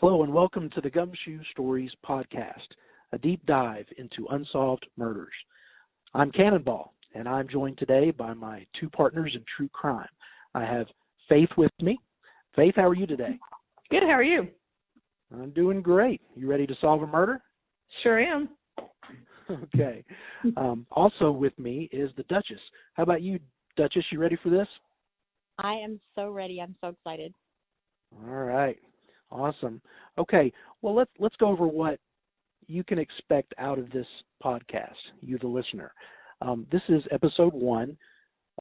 Hello and welcome to the Gumshoe Stories podcast, a deep dive into unsolved murders. I'm Cannonball, and I'm joined today by my two partners in true crime. I have Faith with me. Faith, how are you today? Good, how are you? I'm doing great. You ready to solve a murder? Sure am. Okay. Also with me is the Duchess. How about you, Duchess? You ready for this? I am so ready. I'm so excited. All right. Awesome. Okay. Well, let's go over what you can expect out of this podcast, you the listener. This is episode 1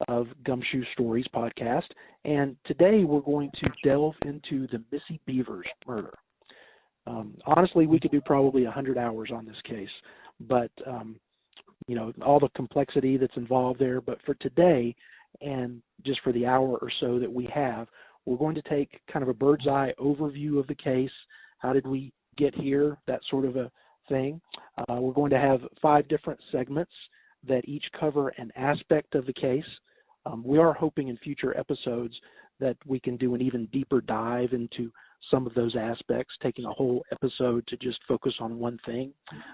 of Gumshoe Stories podcast, and today we're going to delve into the Missy Bevers murder. Honestly, we could do probably 100 hours on this case, but all the complexity that's involved there. But for today, and just for the hour or so that we have, we're going to take kind of a bird's eye overview of the case. How did we get here? That sort of a thing. We're going to have 5 different segments that each cover an aspect of the case. We are hoping in future episodes that we can do an even deeper dive into some of those aspects, taking a whole episode to just focus on one thing.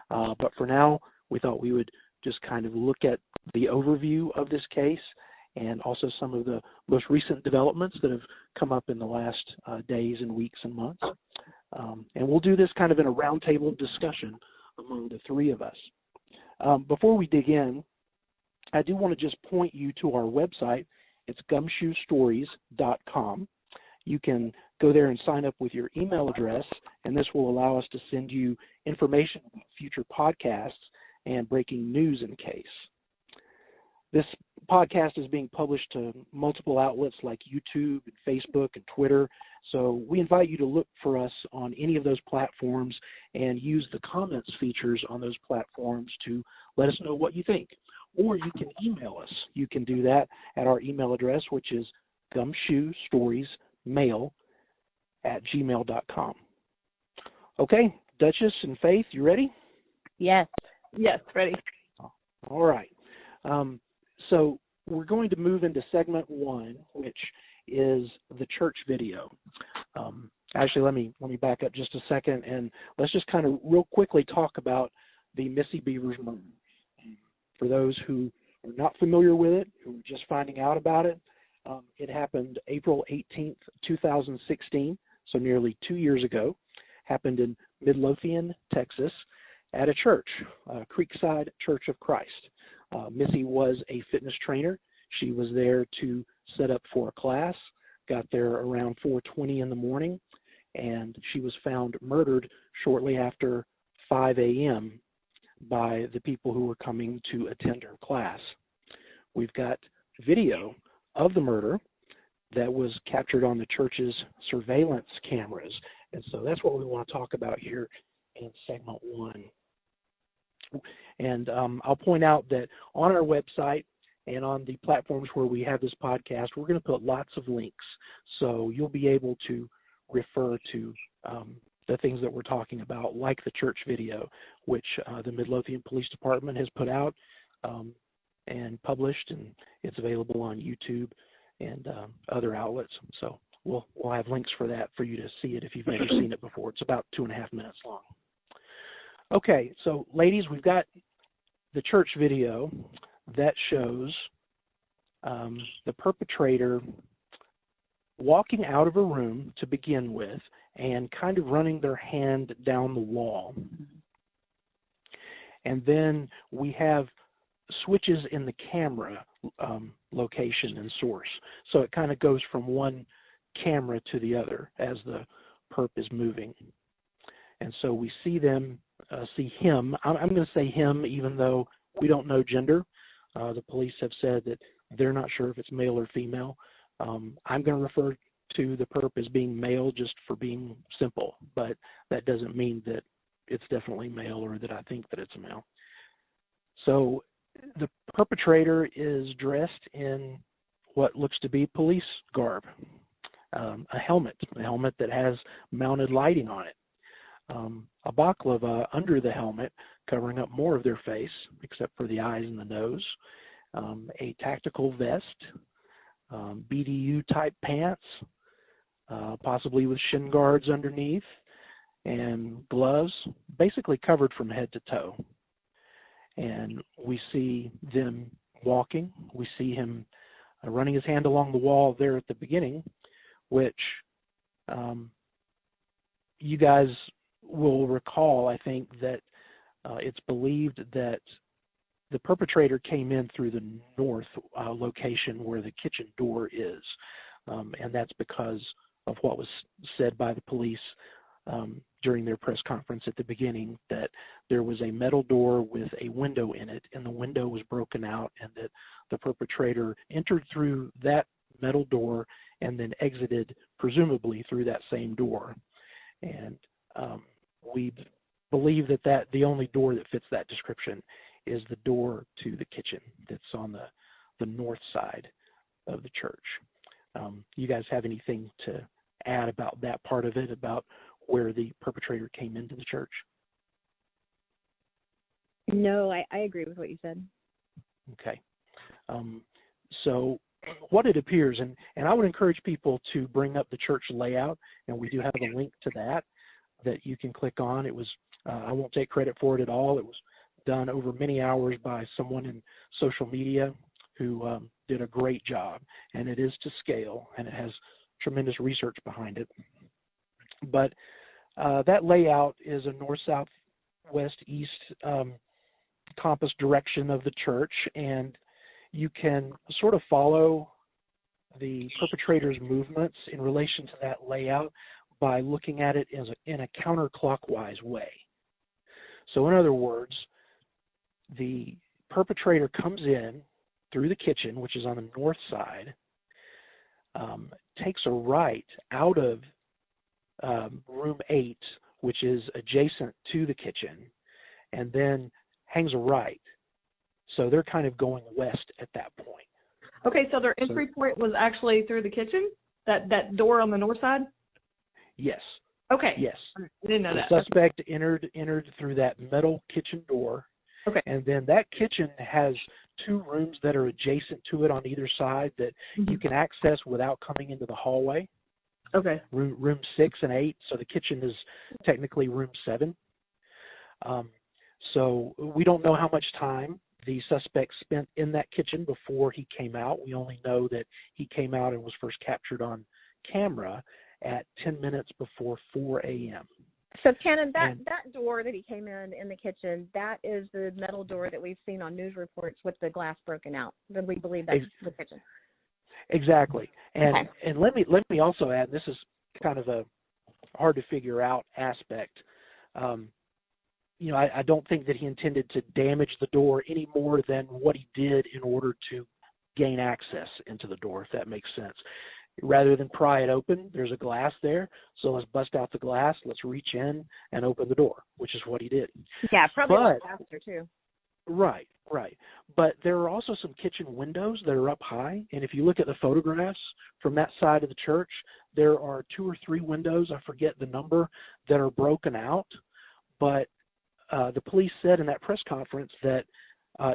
But for now, we thought we would just kind of look at the overview of this case and also some of the most recent developments that have come up in the last days and weeks and months. And we'll do this kind of in a roundtable discussion among the 3 of us. Before we dig in, I do want to just point you to our website. It's gumshoestories.com. You can go there and sign up with your email address, and this will allow us to send you information about future podcasts and breaking news in case. This podcast is being published to multiple outlets like YouTube and Facebook and Twitter, so we invite you to look for us on any of those platforms and use the comments features on those platforms to let us know what you think. Or you can email us. You can do that at our email address, which is gumshoestoriesmail@gmail.com. Okay, Duchess and Faith, you ready? Yes. Yes, ready. All right. So we're going to move into segment 1, which is the church video. Actually, let me back up just a second, and let's just kind of real quickly talk about the Missy Bevers murder. For those who are not familiar with it, who are just finding out about it, it happened April 18th, 2016, so nearly 2 years ago. Happened in Midlothian, Texas, at a church, Creekside Church of Christ. Missy was a fitness trainer. She was there to set up for a class, got there around 4:20 in the morning, and she was found murdered shortly after 5 a.m. by the people who were coming to attend her class. We've got video of the murder that was captured on the church's surveillance cameras, and so that's what we want to talk about here in segment 1. And I'll point out that on our website and on the platforms where we have this podcast, we're going to put lots of links. So you'll be able to refer to the things that we're talking about, like the church video, which the Midlothian Police Department has put out and published, and it's available on YouTube and other outlets. So we'll have links for that for you to see it if you've never seen it before. It's about 2.5 minutes long. Okay, so ladies, we've got the church video that shows the perpetrator walking out of a room to begin with and kind of running their hand down the wall. And then we have switches in the camera location and source. So it kind of goes from one camera to the other as the perp is moving. And so we see him. I'm going to say him, even though we don't know gender. The police have said that they're not sure if it's male or female. I'm going to refer to the perp as being male just for being simple, but that doesn't mean that it's definitely male or that I think that it's a male. So the perpetrator is dressed in what looks to be police garb, a helmet that has mounted lighting on it. A baklava under the helmet, covering up more of their face, except for the eyes and the nose, a tactical vest, BDU-type pants, possibly with shin guards underneath, and gloves, basically covered from head to toe. And we see them walking. We see him running his hand along the wall there at the beginning, which you guys will recall, I think, that it's believed that the perpetrator came in through the north location where the kitchen door is. And that's because of what was said by the police during their press conference at the beginning, that there was a metal door with a window in it, and the window was broken out, and that the perpetrator entered through that metal door and then exited, presumably, through that same door. And we believe that the only door that fits that description is the door to the kitchen that's on the north side of the church. You guys have anything to add about that part of it, about where the perpetrator came into the church? No, I agree with what you said. Okay. So what it appears, and I would encourage people to bring up the church layout, and we do have a link to that you can click on. It was, I won't take credit for it at all. It was done over many hours by someone in social media who did a great job, and it is to scale, and it has tremendous research behind it. But that layout is a north, south, west, east compass direction of the church, and you can sort of follow the perpetrator's movements in relation to that layout by looking at it in a counterclockwise way. So in other words, the perpetrator comes in through the kitchen, which is on the north side, takes a right out of room 8, which is adjacent to the kitchen, and then hangs a right. So they're kind of going west at that point. Okay, so their entry point was actually through the kitchen? That door on the north side? Yes. Okay. Yes. I didn't know that. The suspect entered through that metal kitchen door. Okay. And then that kitchen has 2 rooms that are adjacent to it on either side that you can access without coming into the hallway. Okay. Room 6 and 8. So the kitchen is technically room 7. So we don't know how much time the suspect spent in that kitchen before he came out. We only know that he came out and was first captured on camera at 10 minutes before 4 a.m. So, Cannon, that door that he came in the kitchen, that is the metal door that we've seen on news reports with the glass broken out. Then we believe that's the kitchen. Exactly. And okay. And let me also add, this is kind of a hard to figure out aspect. I don't think that he intended to damage the door any more than what he did in order to gain access into the door, if that makes sense. Rather than pry it open, there's a glass there, so let's bust out the glass, let's reach in and open the door, which is what he did. Yeah, probably faster too. Right. But there are also some kitchen windows that are up high, and if you look at the photographs from that side of the church, there are 2 or 3 windows, I forget the number, that are broken out. But the police said in that press conference that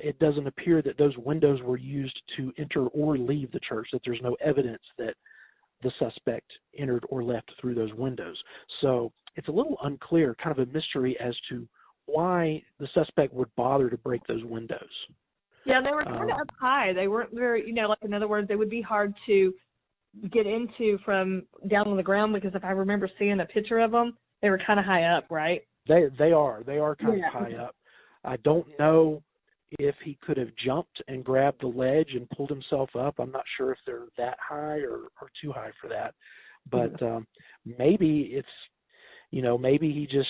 it doesn't appear that those windows were used to enter or leave the church, that there's no evidence that the suspect entered or left through those windows. So it's a little unclear, kind of a mystery as to why the suspect would bother to break those windows. Yeah, they were kind of up high. They weren't very, like in other words, they would be hard to get into from down on the ground, because if I remember seeing a picture of them, they were kind of high up, right? They are kind of high up. I don't know if he could have jumped and grabbed the ledge and pulled himself up. I'm not sure if they're that high or too high for that. But maybe it's, maybe he just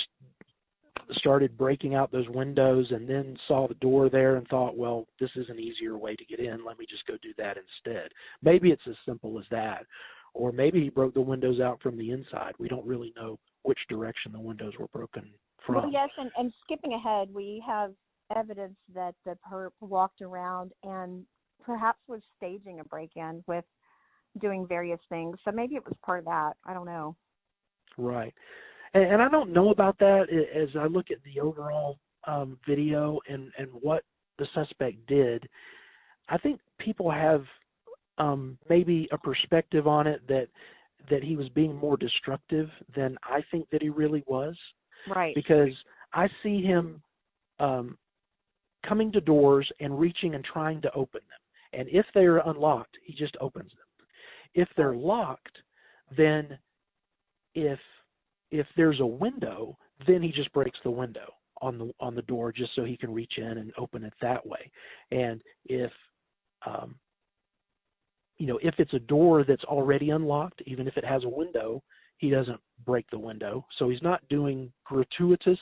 started breaking out those windows and then saw the door there and thought, well, this is an easier way to get in. Let me just go do that instead. Maybe it's as simple as that. Or maybe he broke the windows out from the inside. We don't really know which direction the windows were broken from. Well, yes, and skipping ahead, we have evidence that the perp walked around and perhaps was staging a break-in with doing various things. So maybe it was part of that. I don't know. Right. And I don't know about that as I look at the overall video and what the suspect did. I think people have maybe a perspective on it that that he was being more destructive than I think that he really was. Right. Because I see him coming to doors and reaching and trying to open them. And if they are unlocked, he just opens them. If they're locked, then if there's a window, then he just breaks the window on the door just so he can reach in and open it that way. And if if it's a door that's already unlocked, even if it has a window, he doesn't break the window. So he's not doing gratuitous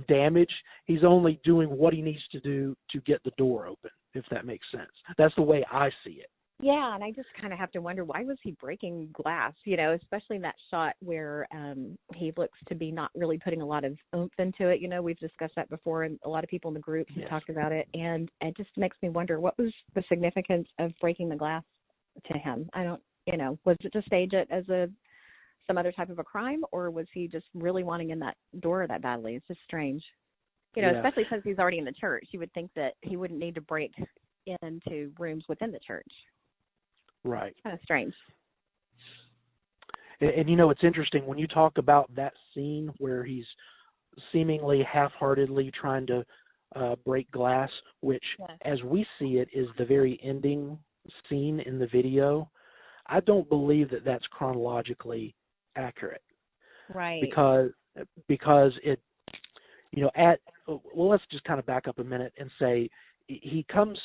damage. He's only doing what he needs to do to get the door open, if that makes sense. That's the way I see it. Yeah, and I just kind of have to wonder, why was he breaking glass, especially in that shot where he looks to be not really putting a lot of oomph into it. We've discussed that before, and a lot of people in the group have talked about it, and it just makes me wonder, what was the significance of breaking the glass to him? I don't, was it to stage it as some other type of a crime, or was he just really wanting in that door that badly? It's just strange, especially since he's already in the church. You would think that he wouldn't need to break into rooms within the church. Right. Kind of strange. And it's interesting when you talk about that scene where he's seemingly half-heartedly trying to break glass, which, as we see it, is the very ending scene in the video. I don't believe that that's chronologically accurate. Right. Because it, let's just kind of back up a minute and say he comes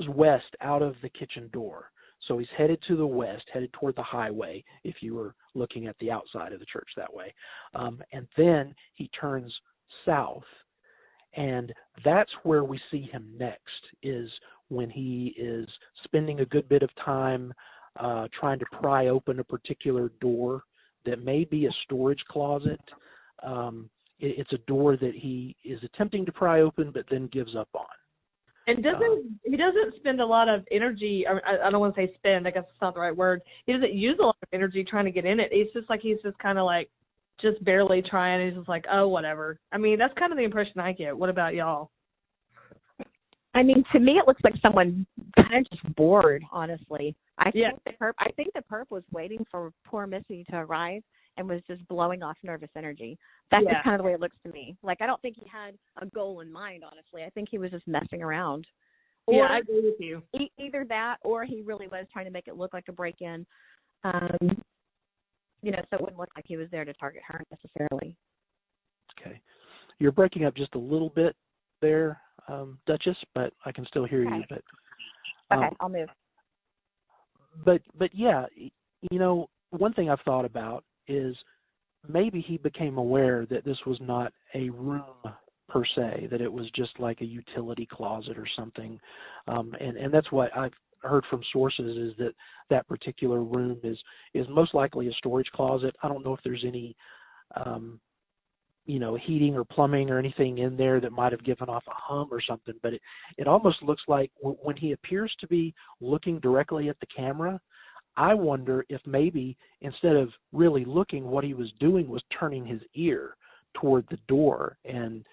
west out of the kitchen door. So he's headed to the west, headed toward the highway, if you were looking at the outside of the church that way. And then he turns south. And that's where we see him next, is when he is spending a good bit of time trying to pry open a particular door that may be a storage closet. It's a door that he is attempting to pry open but then gives up on. And he doesn't spend a lot of energy. I don't want to say spend. I guess it's not the right word. He doesn't use a lot of energy trying to get in it. It's just like he's just kind of like just barely trying. He's just like, oh, whatever. I mean, that's kind of the impression I get. What about y'all? I mean, to me, it looks like someone kind of just bored, honestly. I think the perp was waiting for poor Missy to arrive and was just blowing off nervous energy. That's just kind of the way it looks to me. Like, I don't think he had a goal in mind, honestly. I think he was just messing around. Or, I agree with you. Either that, or he really was trying to make it look like a break-in, so it wouldn't look like he was there to target her necessarily. Okay. You're breaking up just a little bit there, Duchess, but I can still hear you. But okay, I'll move. But yeah, one thing I've thought about is maybe he became aware that this was not a room per se, that it was just like a utility closet or something. And that's what I've heard from sources, is that particular room is most likely a storage closet. I don't know if there's any, heating or plumbing or anything in there that might have given off a hum or something, but it almost looks like when he appears to be looking directly at the camera, I wonder if maybe instead of really looking, what he was doing was turning his ear toward the door and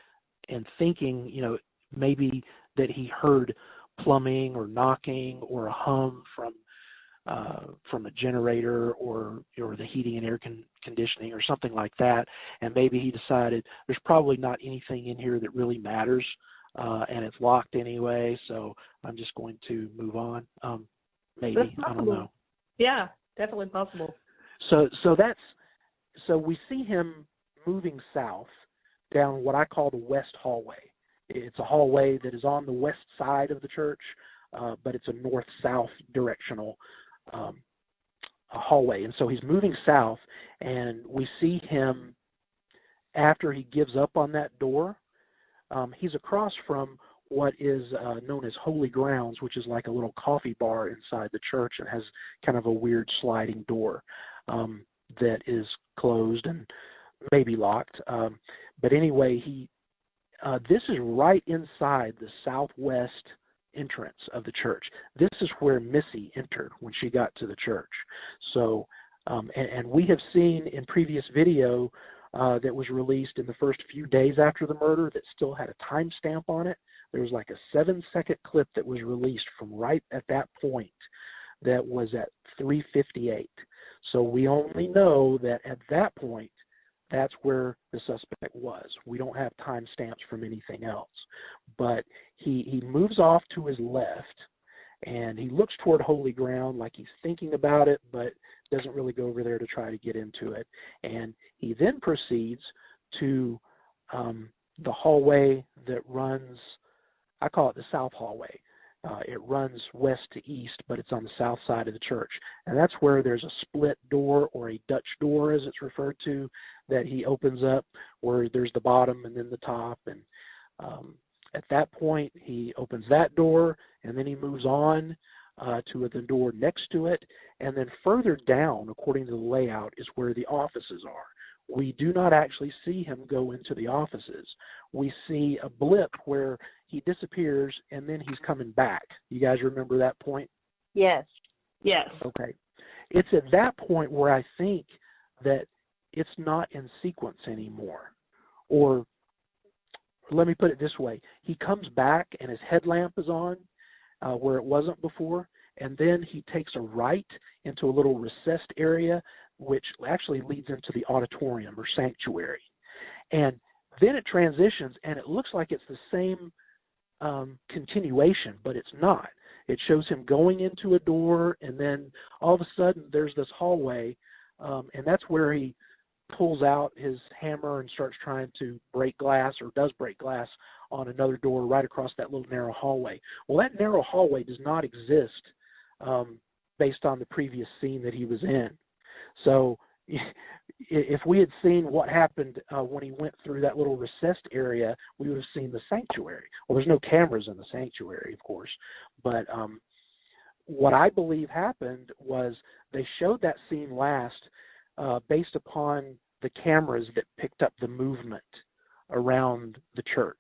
thinking, maybe that he heard plumbing or knocking or a hum from a generator or the heating and air conditioning or something like that. And maybe he decided there's probably not anything in here that really matters, and it's locked anyway, so I'm just going to move on. Maybe, I don't know. Yeah, definitely possible. So we see him moving south down what I call the west hallway. It's a hallway that is on the west side of the church, but it's a north-south directional hallway. And so he's moving south, and we see him after he gives up on that door. He's across from what is known as Holy Grounds, which is like a little coffee bar inside the church and has kind of a weird sliding door that is closed and maybe locked. But anyway, this is right inside the southwest entrance of the church. This is where Missy entered when she got to the church. So, and we have seen in previous video that was released in the first few days after the murder that still had a timestamp on it. There was like a 7-second clip that was released from right at that point that was at 3:58. So we only know that at that point, that's where the suspect was. We don't have timestamps from anything else. But he moves off to his left, and he looks toward holy ground like he's thinking about it, but doesn't really go over there to try to get into it. And he then proceeds to the hallway that runs, I call it the south hallway. It runs west to east, but it's on the south side of the church. And that's where there's a split door, or a Dutch door as it's referred to, that he opens up, where there's the bottom and then the top. And at that point, he opens that door, and then he moves on to the door next to it. And then further down, according to the layout, is where the offices are. We do not actually see him go into the offices. We see a blip where he disappears, and then he's coming back. You guys remember that point? Yes. Yes. Okay. It's at that point where I think that it's not in sequence anymore. Or let me put it this way. He comes back, and his headlamp is on where it wasn't before, and then he takes a right into a little recessed area, which actually leads into the auditorium or sanctuary. And then it transitions, and it looks like it's the same continuation, but it's not. It shows him going into a door, and then all of a sudden there's this hallway, and that's where he pulls out his hammer and starts trying to break glass, or does break glass, on another door right across that little narrow hallway. Well, that narrow hallway does not exist based on the previous scene that he was in. So if we had seen what happened when he went through that little recessed area, we would have seen the sanctuary. Well, there's no cameras in the sanctuary, of course. But what I believe happened was they showed that scene last based upon the cameras that picked up the movement around the church.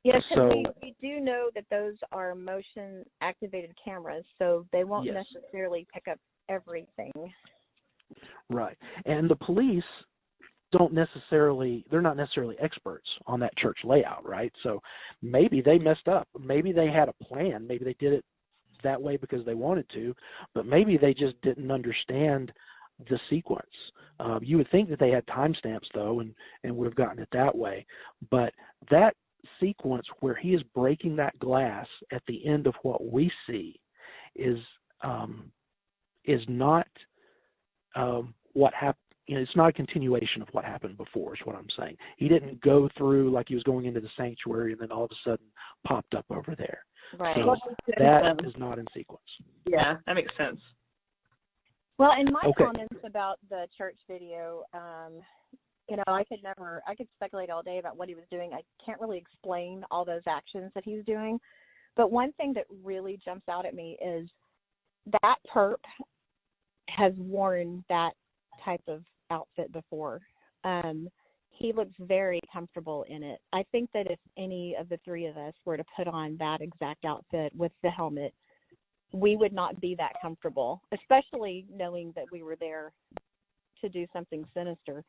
Yes, so, we do know that those are motion-activated cameras, so they won't yes. necessarily pick up everything. Right. And the police they're not necessarily experts on that church layout, right? So maybe they messed up. Maybe they had a plan. Maybe they did it that way because they wanted to, but maybe they just didn't understand the sequence. You would think that they had timestamps, though, and would have gotten it that way. But that sequence where he is breaking that glass at the end of what we see is not what happened. It's not a continuation of what happened before, is what I'm saying. He didn't go through like he was going into the sanctuary and then all of a sudden popped up over there. Right. So that is not in sequence. Yeah, that makes sense. Well, in my comments about the church video, I could speculate all day about what he was doing. I can't really explain all those actions that he's doing. But one thing that really jumps out at me is that perp has worn that type of outfit before. He looks very comfortable in it. I think that if any of the three of us were to put on that exact outfit with the helmet, we would not be that comfortable, especially knowing that we were there to do something sinister.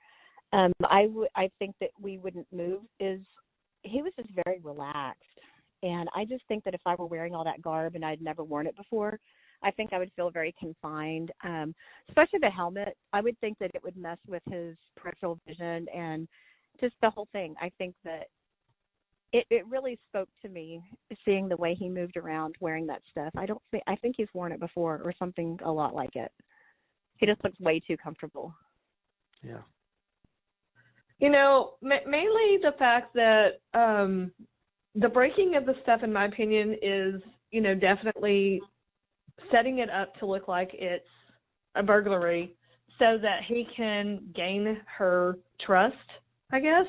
I think that we wouldn't move. He was just very relaxed. And I just think that if I were wearing all that garb and I'd never worn it before, I think I would feel very confined, especially the helmet. I would think that it would mess with his peripheral vision and just the whole thing. I think that it really spoke to me seeing the way he moved around wearing that stuff. I think he's worn it before or something a lot like it. He just looks way too comfortable. Yeah. Mainly the fact that the breaking of the stuff, in my opinion, is, definitely setting it up to look like it's a burglary so that he can gain her trust, I guess,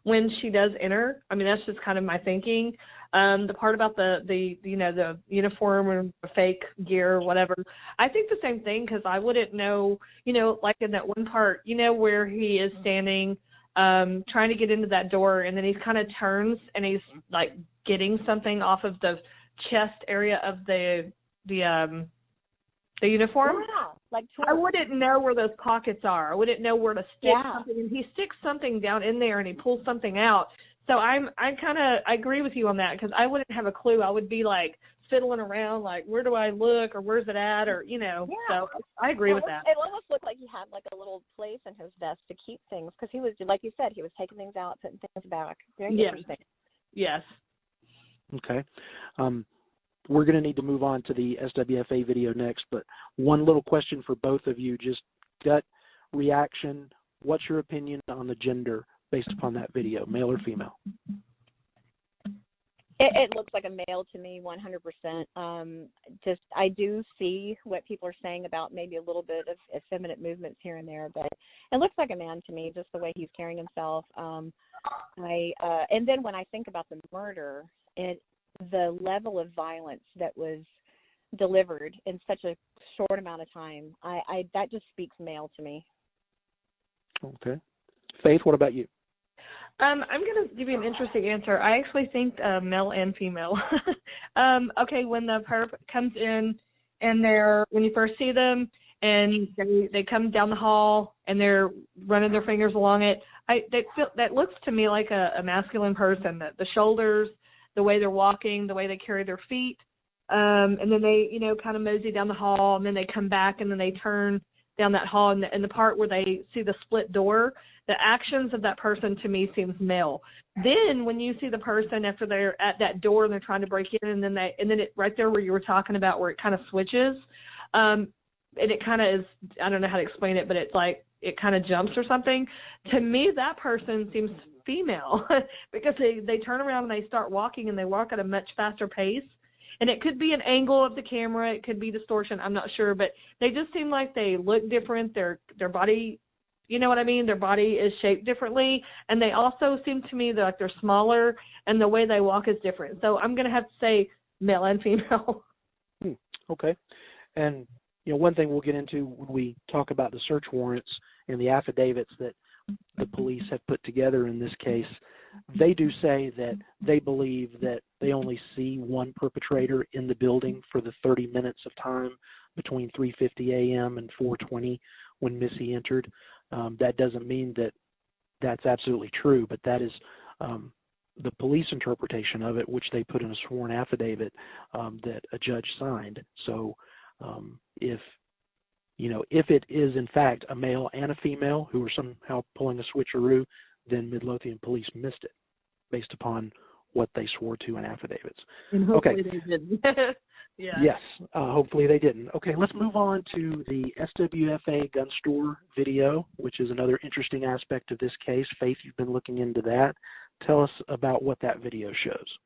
when she does enter. I mean, that's just kind of my thinking. The part about the uniform or the fake gear or whatever, I think the same thing, because I wouldn't know, like in that one part, where he is standing trying to get into that door, and then he kind of turns and he's like getting something off of the chest area of the uniform. Yeah, I wouldn't know where those pockets are. I wouldn't know where to stick something. And he sticks something down in there and he pulls something out. So I agree with you on that, because I wouldn't have a clue. I would be like fiddling around, like, where do I look or where's it at, or, Yeah. So I agree with that. It almost looked like he had like a little place in his vest to keep things, because he was, like you said, he was taking things out, putting things back. Very interesting. Yes. Okay. We're going to need to move on to the SWFA video next, but one little question for both of you, just gut reaction. What's your opinion on the gender based upon that video, male or female? It looks like a male to me, 100%. Just, I do see what people are saying about maybe a little bit of effeminate movements here and there, but it looks like a man to me, just the way he's carrying himself. And then when I think about the murder, the level of violence that was delivered in such a short amount of time, that just speaks male to me. Okay. Faith, what about you? I'm going to give you an interesting answer. I actually think male and female. Okay, when the perp comes in and when you first see them and they come down the hall and they're running their fingers along it, that looks to me like a masculine person. The shoulders, the way they're walking, the way they carry their feet, and then they, kind of mosey down the hall, and then they come back and then they turn down that hall, and the part where they see the split door, the actions of that person to me seems male. Then when you see the person after they're at that door and they're trying to break in, and then it right there where you were talking about where it kind of switches, and it kind of is, I don't know how to explain it, but it's like it kind of jumps or something. To me, that person seems female because they turn around and they start walking, and they walk at a much faster pace. And it could be an angle of the camera, it could be distortion, I'm not sure, but they just seem like they look different. Their body, you know what I mean? Their body is shaped differently, and they also seem to me like they're smaller, and the way they walk is different. So I'm going to have to say male and female. Okay. And, one thing we'll get into when we talk about the search warrants and the affidavits that the police have put together in this case, they do say that they believe that they only see one perpetrator in the building for the 30 minutes of time between 3:50 a.m. and 4:20 when Missy entered. That doesn't mean that that's absolutely true, but that is the police interpretation of it, which they put in a sworn affidavit that a judge signed. So if it is in fact a male and a female who are somehow pulling a switcheroo, then Midlothian police missed it based upon what they swore to in affidavits. And hopefully they didn't. Yeah. Yes, hopefully they didn't. Okay, let's move on to the SWFA gun store video, which is another interesting aspect of this case. Faith, you've been looking into that. Tell us about what that video shows.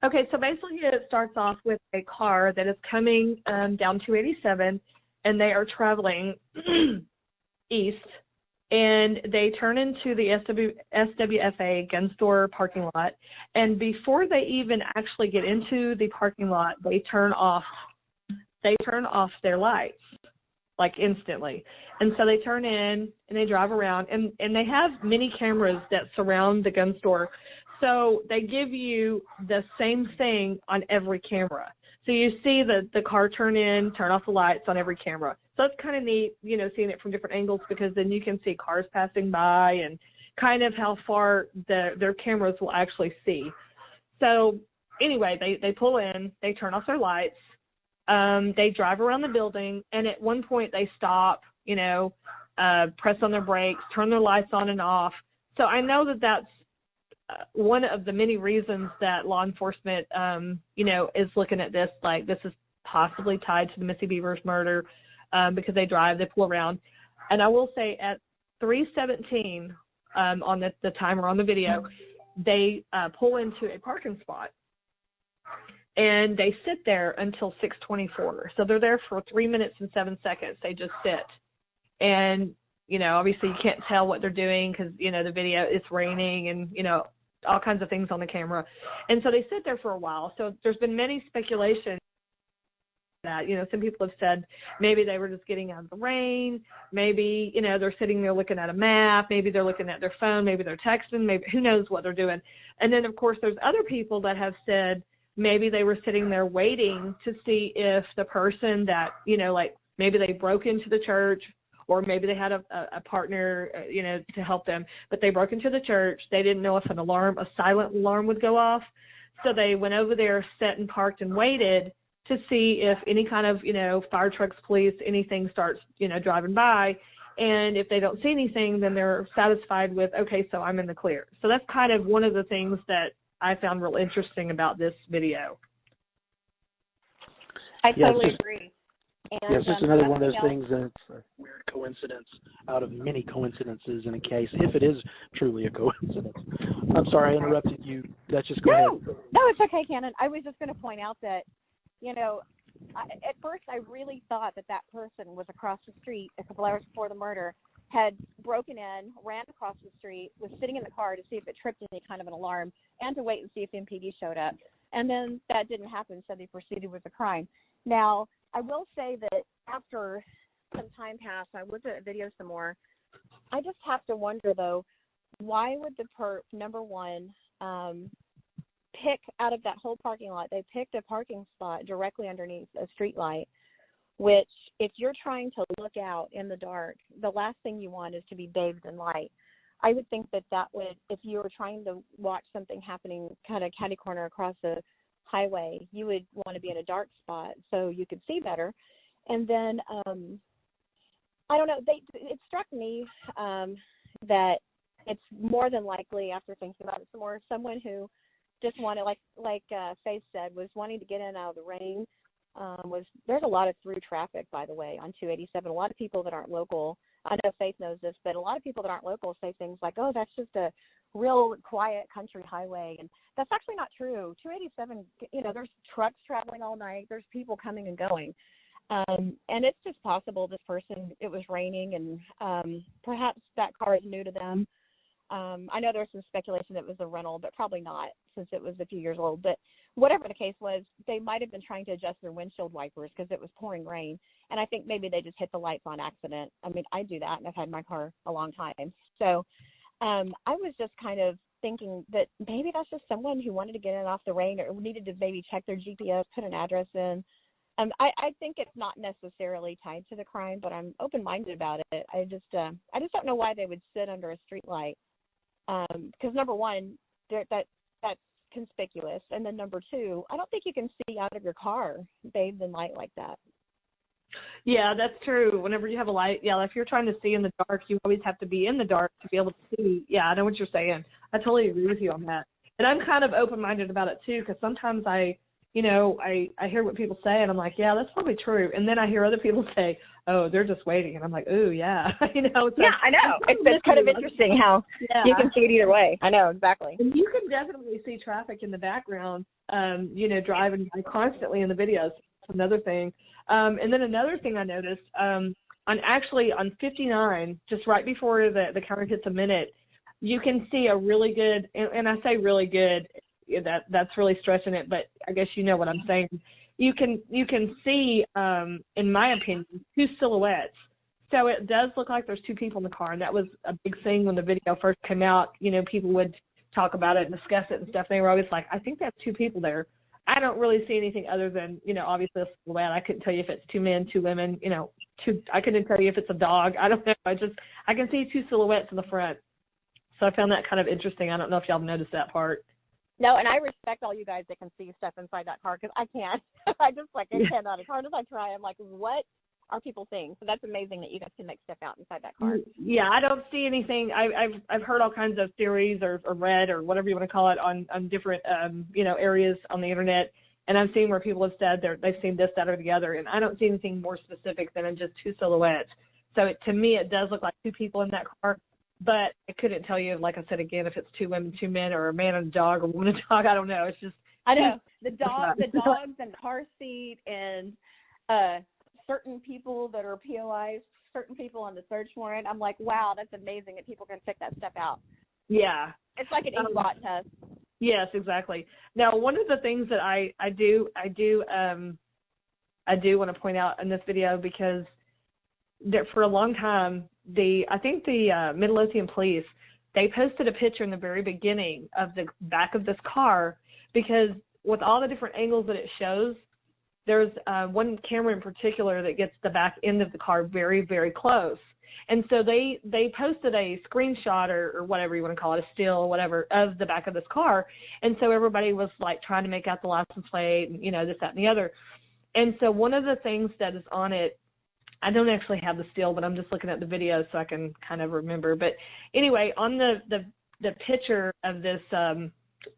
Okay, so basically it starts off with a car that is coming down 287, and they are traveling east, and they turn into the SWFA gun store parking lot, and before they even actually get into the parking lot, they turn off their lights, like instantly. And so they turn in and they drive around, and they have many cameras that surround the gun store. So they give you the same thing on every camera. So you see the car turn in, turn off the lights on every camera. So it's kind of neat, seeing it from different angles, because then you can see cars passing by and kind of how far their cameras will actually see. So anyway, they pull in, they turn off their lights, they drive around the building, and at one point they stop, press on their brakes, turn their lights on and off. So I know that that's one of the many reasons that law enforcement, is looking at this, like this is possibly tied to the Missy Bevers murder, because they drive, they pull around. And I will say at 3:17 on the timer on the video, they pull into a parking spot, and they sit there until 6:24. So they're there for 3 minutes and 7 seconds. They just sit. And, obviously you can't tell what they're doing because, the video, it's raining and, all kinds of things on the camera. And so they sit there for a while. So there's been many speculation that, some people have said maybe they were just getting out of the rain. Maybe, they're sitting there looking at a map. Maybe they're looking at their phone. Maybe they're texting. Maybe who knows what they're doing. And then, of course, there's other people that have said maybe they were sitting there waiting to see if the person that, like maybe they broke into the church, or maybe they had a partner, to help them. But they broke into the church. They didn't know if a silent alarm would go off. So they went over there, sat and parked and waited to see if any kind of, fire trucks, police, anything starts, driving by. And if they don't see anything, then they're satisfied with, okay, so I'm in the clear. So that's kind of one of the things that I found real interesting about this video. I totally agree. And, it's just another one of those things that's a weird coincidence out of many coincidences in a case, if it is truly a coincidence. I'm sorry I interrupted you. Let's just go ahead. No, it's okay, Cannon. I was just going to point out that, at first I really thought that person was across the street a couple hours before the murder, had broken in, ran across the street, was sitting in the car to see if it tripped any kind of an alarm, and to wait and see if MPD showed up. And then that didn't happen, so they proceeded with the crime. Now, I will say that after some time passed, I looked at the video some more. I just have to wonder, though, why would the perp, number one, pick out of that whole parking lot? They picked a parking spot directly underneath a street light, which if you're trying to look out in the dark, the last thing you want is to be bathed in light. I would think that would, if you were trying to watch something happening kind of catty corner across the highway, you would want to be in a dark spot so you could see better. And then I don't know, it struck me that it's more than likely, after thinking about it some more, someone who just wanted, like Faith said, was wanting to get in out of the rain. There's a lot of through traffic, by the way, on 287. A lot of people that aren't local, I know Faith knows this, but a lot of people that aren't local say things like, oh, that's just a real quiet country highway. And that's actually not true. 287, there's trucks traveling all night. There's people coming and going. And it's just possible this person, it was raining, and perhaps that car is new to them. I know there's some speculation that it was a rental, but probably not, since it was a few years old. But whatever the case was, they might have been trying to adjust their windshield wipers because it was pouring rain. And I think maybe they just hit the lights on accident. I mean, I do that, and I've had my car a long time. So I was just kind of thinking that maybe that's just someone who wanted to get in off the rain, or needed to maybe check their GPS, put an address in. I think it's not necessarily tied to the crime, but I'm open-minded about it. I just don't know why they would sit under a street light. Because number one, that's conspicuous, and then number two, I don't think you can see out of your car bathed in light like that. Yeah, that's true. Whenever you have a light, if you're trying to see in the dark, you always have to be in the dark to be able to see. Yeah, I know what you're saying. I totally agree with you on that. And I'm kind of open-minded about it too, because sometimes I hear what people say, and I'm like, yeah, that's probably true. And then I hear other people say, oh, they're just waiting. And I'm like, ooh, yeah. So yeah, I know. It's kind of interesting how you can see it either way. I know, exactly. And you can definitely see traffic in the background, driving by constantly in the videos. That's another thing. And then another thing I noticed, on 59, just right before the counter hits a minute, you can see a really good, and I say really good, that's really stretching it, but I guess you know what I'm saying. You can see, in my opinion, two silhouettes. So it does look like there's two people in the car, and that was a big thing when the video first came out. People would talk about it and discuss it and stuff. They were always like, I think that's two people there. I don't really see anything other than, obviously a silhouette. I couldn't tell you if it's two men, two women, I couldn't tell you if it's a dog. I don't know. I can see two silhouettes in the front. So I found that kind of interesting. I don't know if y'all noticed that part. No, and I respect all you guys that can see stuff inside that car, because I can't. I cannot. As hard as I try, I'm like, what are people seeing? So that's amazing that you guys can make stuff out inside that car. Yeah, I don't see anything. I've heard all kinds of theories or read or whatever you want to call it on different areas on the internet, and I've seen where people have said they've seen this, that, or the other, and I don't see anything more specific than just two silhouettes. So to me, it does look like two people in that car. But I couldn't tell you, like I said again, if it's two women, two men, or a man and a dog, or a woman and a dog. I don't know. It's just I know the dogs and the car seat, and certain people that are POIs, certain people on the search warrant. I'm like, wow, that's amazing that people can pick that stuff out. Yeah, it's like an ESWOT test. Yes, exactly. Now, one of the things that I do want to point out in this video, because for a long time, I think the Midlothian police, they posted a picture in the very beginning of the back of this car, because with all the different angles that it shows, there's one camera in particular that gets the back end of the car very, very close. And so they posted a screenshot or whatever you want to call it, a still or whatever, of the back of this car. And so everybody was like trying to make out the license plate and, this, that, and the other. And so one of the things that is on it, I don't actually have the still, but I'm just looking at the video so I can kind of remember. But anyway, on the picture of this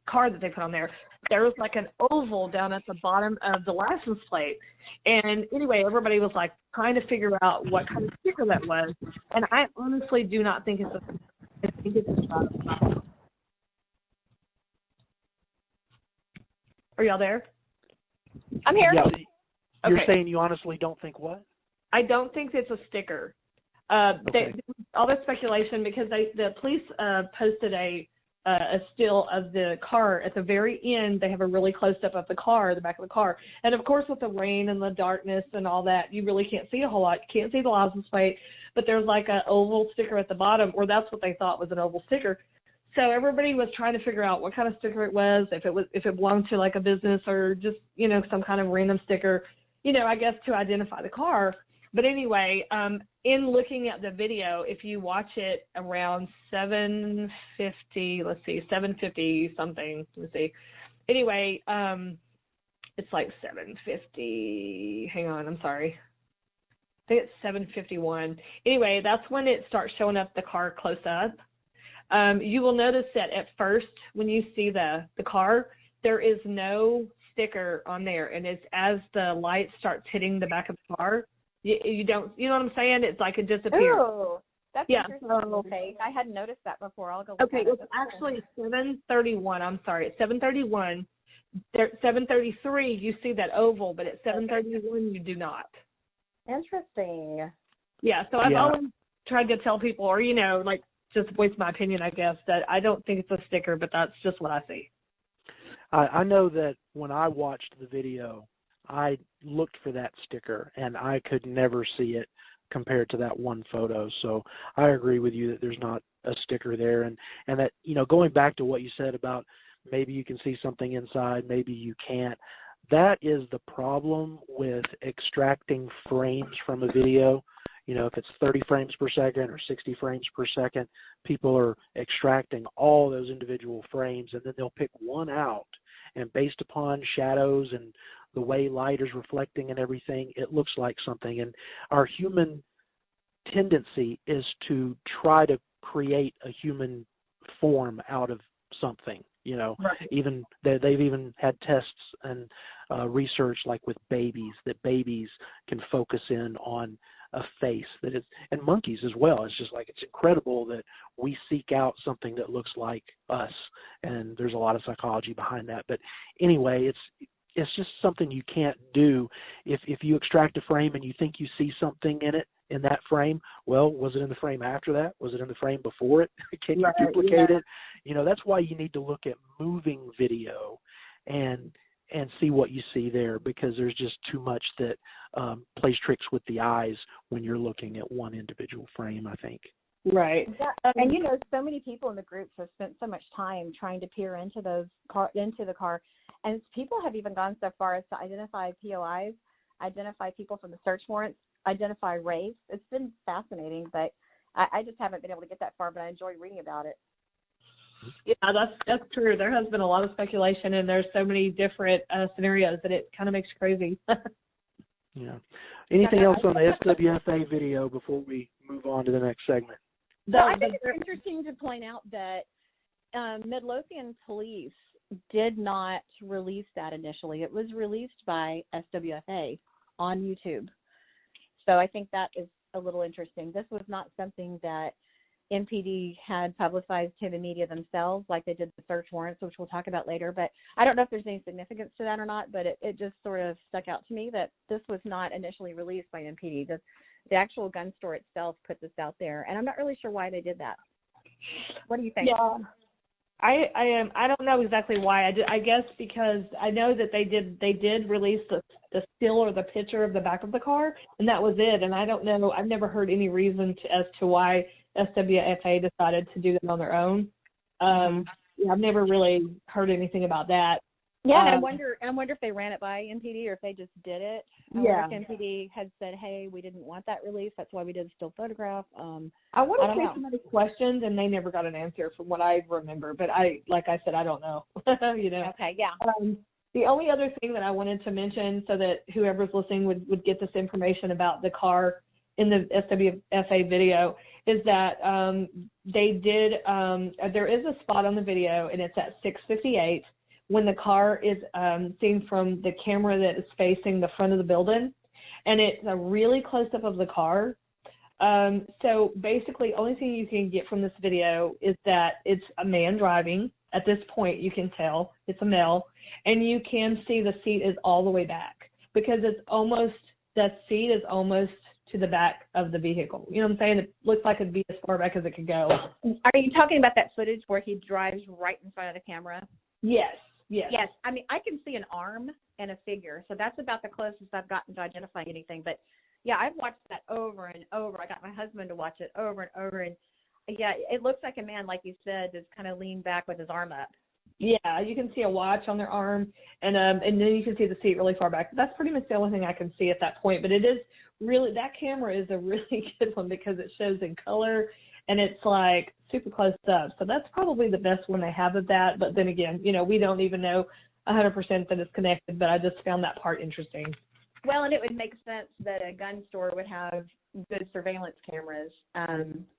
car that they put on there was like an oval down at the bottom of the license plate. And anyway, everybody was like trying to figure out what kind of sticker that was. And I honestly do not think it's I think it's a Are y'all there? I'm here. Yeah, you're Okay. saying you honestly don't think what? I don't think it's a sticker. Okay. All this speculation because the police posted a still of the car at the very end. They have a really close up of the car, the back of the car, and of course with the rain and the darkness and all that, you really can't see a whole lot. You can't see the license plate, but there's like an oval sticker at the bottom, or that's what they thought was an oval sticker. So everybody was trying to figure out what kind of sticker it was, if it belonged to like a business or just some kind of random sticker, I guess to identify the car. But anyway, in looking at the video, if you watch it around 7:50 something, let's see. Anyway, it's like 7:50. Hang on, I'm sorry. I think it's 7:51. Anyway, that's when it starts showing up the car close up. You will notice that at first when you see the car, there is no sticker on there, and it's as the light starts hitting the back of the car. You don't, you know what I'm saying? It's like it disappears. Oh, that's interesting. So, I hadn't noticed that before. I'll go look okay, at it. it's actually 7:31. I'm sorry, it's 7:31. There, 7:33, you see that oval, but at 7:31, you do not. Interesting. Yeah, so I've always tried to tell people, or like just voice my opinion, I guess, that I don't think it's a sticker, but that's just what I see. I know that when I watched the video, I looked for that sticker, and I could never see it compared to that one photo. So I agree with you that there's not a sticker there, and that, going back to what you said about maybe you can see something inside, maybe you can't. That is the problem with extracting frames from a video. If it's 30 frames per second or 60 frames per second, people are extracting all those individual frames, and then they'll pick one out. And based upon shadows and the way light is reflecting and everything, it looks like something. And our human tendency is to try to create a human form out of something. Right. Even they've even had tests and research, like with babies, that babies can focus in on a face that is, and monkeys as well. It's just like, it's incredible that we seek out something that looks like us, and there's a lot of psychology behind that. But anyway, it's just something you can't do. If you extract a frame and you think you see something in that frame, well, was it in the frame after that? Was it in the frame before it? Can you duplicate it? That's why you need to look at moving video and see what you see there, because there's just too much that plays tricks with the eyes when you're looking at one individual frame, I think. Right. Yeah. And so many people in the groups have spent so much time trying to peer into the car, and people have even gone so far as to identify POIs, identify people from the search warrants, identify race. It's been fascinating, but I just haven't been able to get that far, but I enjoy reading about it. Yeah, that's true. There has been a lot of speculation, and there's so many different scenarios that it kind of makes you crazy. Yeah. Anything else on the SWFA video before we move on to the next segment? Well, I think it's interesting to point out that Midlothian police did not release that initially. It was released by SWFA on YouTube. So I think that is a little interesting. This was not something that MPD had publicized to the media themselves like they did the search warrants, which we'll talk about later. But I don't know if there's any significance to that or not, but it just sort of stuck out to me that this was not initially released by MPD. The actual gun store itself put this out there, and I'm not really sure why they did that. What do you think? Yeah, I don't know exactly why. I guess because I know that they did release the still or the picture of the back of the car, and that was it. And I don't know. I've never heard any reason as to why SWFA decided to do that on their own. I've never really heard anything about that. Yeah, and I wonder if they ran it by MPD or if they just did it. I wonder if MPD had said, "Hey, we didn't want that release. That's why we did a still photograph." I want to say somebody questioned, and they never got an answer from what I remember. But like I said, I don't know. You know. Okay. Yeah. The only other thing that I wanted to mention, so that whoever's listening would get this information about the car in the SWFA video, is that they did. There is a spot on the video, and it's at 6:58. When the car is seen from the camera that is facing the front of the building, and it's a really close-up of the car. So basically, only thing you can get from this video is that it's a man driving. At this point, you can tell it's a male, and you can see the seat is all the way back, because the seat is almost to the back of the vehicle. You know what I'm saying? It looks like it'd be as far back as it could go. Are you talking about that footage where he drives right in front of the camera? Yes. Yes. Yes. I mean, I can see an arm and a figure, so that's about the closest I've gotten to identifying anything. But, yeah, I've watched that over and over. I got my husband to watch it over and over. And, yeah, it looks like a man, like you said, is kind of leaned back with his arm up. Yeah, you can see a watch on their arm, and then you can see the seat really far back. That's pretty much the only thing I can see at that point. But it is really, that camera is a really good one because it shows in color, and it's like super close up. So that's probably the best one they have of that. But then again, you know, we don't even know 100% that it's connected, but I just found that part interesting. Well, and it would make sense that a gun store would have good surveillance cameras,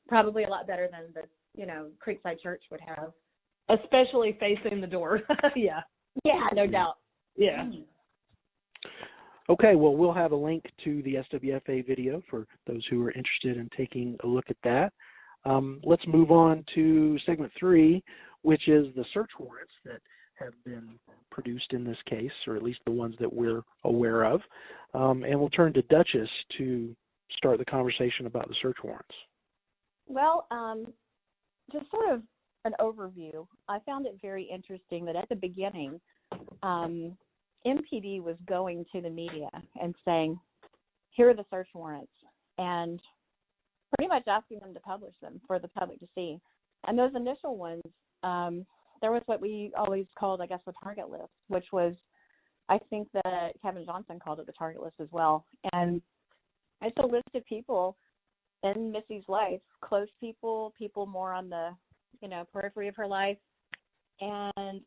probably a lot better than the, you know, Creekside Church would have. Especially facing the door. Yeah. Yeah, no doubt. Yeah. Okay, well, we'll have a link to the SWFA video for those who are interested in taking a look at that. Let's move on to segment 3, which is the search warrants that have been produced in this case, or at least the ones that we're aware of. And we'll turn to Duchess to start the conversation about the search warrants. Well, just sort of an overview. I found it very interesting that at the beginning, MPD was going to the media and saying, here are the search warrants, and pretty much asking them to publish them for the public to see. And those initial ones, there was what we always called, I guess, the target list, which was, I think that Kevin Johnson called it the target list as well. And it's a list of people in Missy's life, close people, people more on the, you know, periphery of her life. And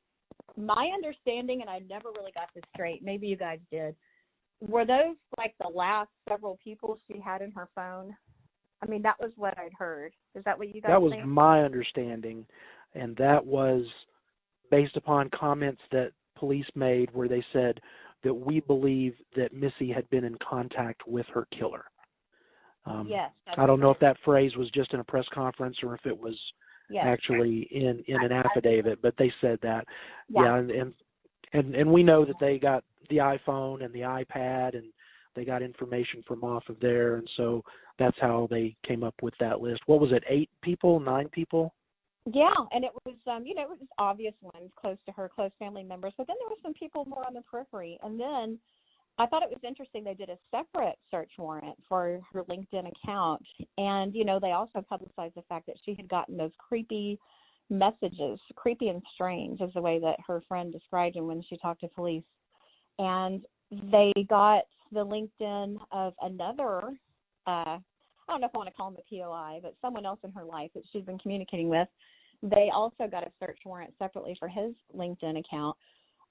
my understanding, and I never really got this straight, maybe you guys did, were those like the last several people she had in her phone? I mean, that was what I'd heard. Is that what you guys think? That was my understanding, and that was based upon comments that police made where they said that we believe that Missy had been in contact with her killer. Yes. I don't know if that phrase was just in a press conference or if it was actually in an affidavit, but they said that. Yeah, and we know that they got the iPhone and the iPad, and they got information from off of there, and so that's how they came up with that list. What was it, 8 people, 9 people? Yeah, and it was, you know, it was obvious ones close to her, close family members, but then there were some people more on the periphery. And then I thought it was interesting they did a separate search warrant for her LinkedIn account. And, you know, they also publicized the fact that she had gotten those creepy messages, creepy and strange is the way that her friend described them when she talked to police. And they got the LinkedIn of another, I don't know if I want to call him a POI, but someone else in her life that she's been communicating with. They also got a search warrant separately for his LinkedIn account.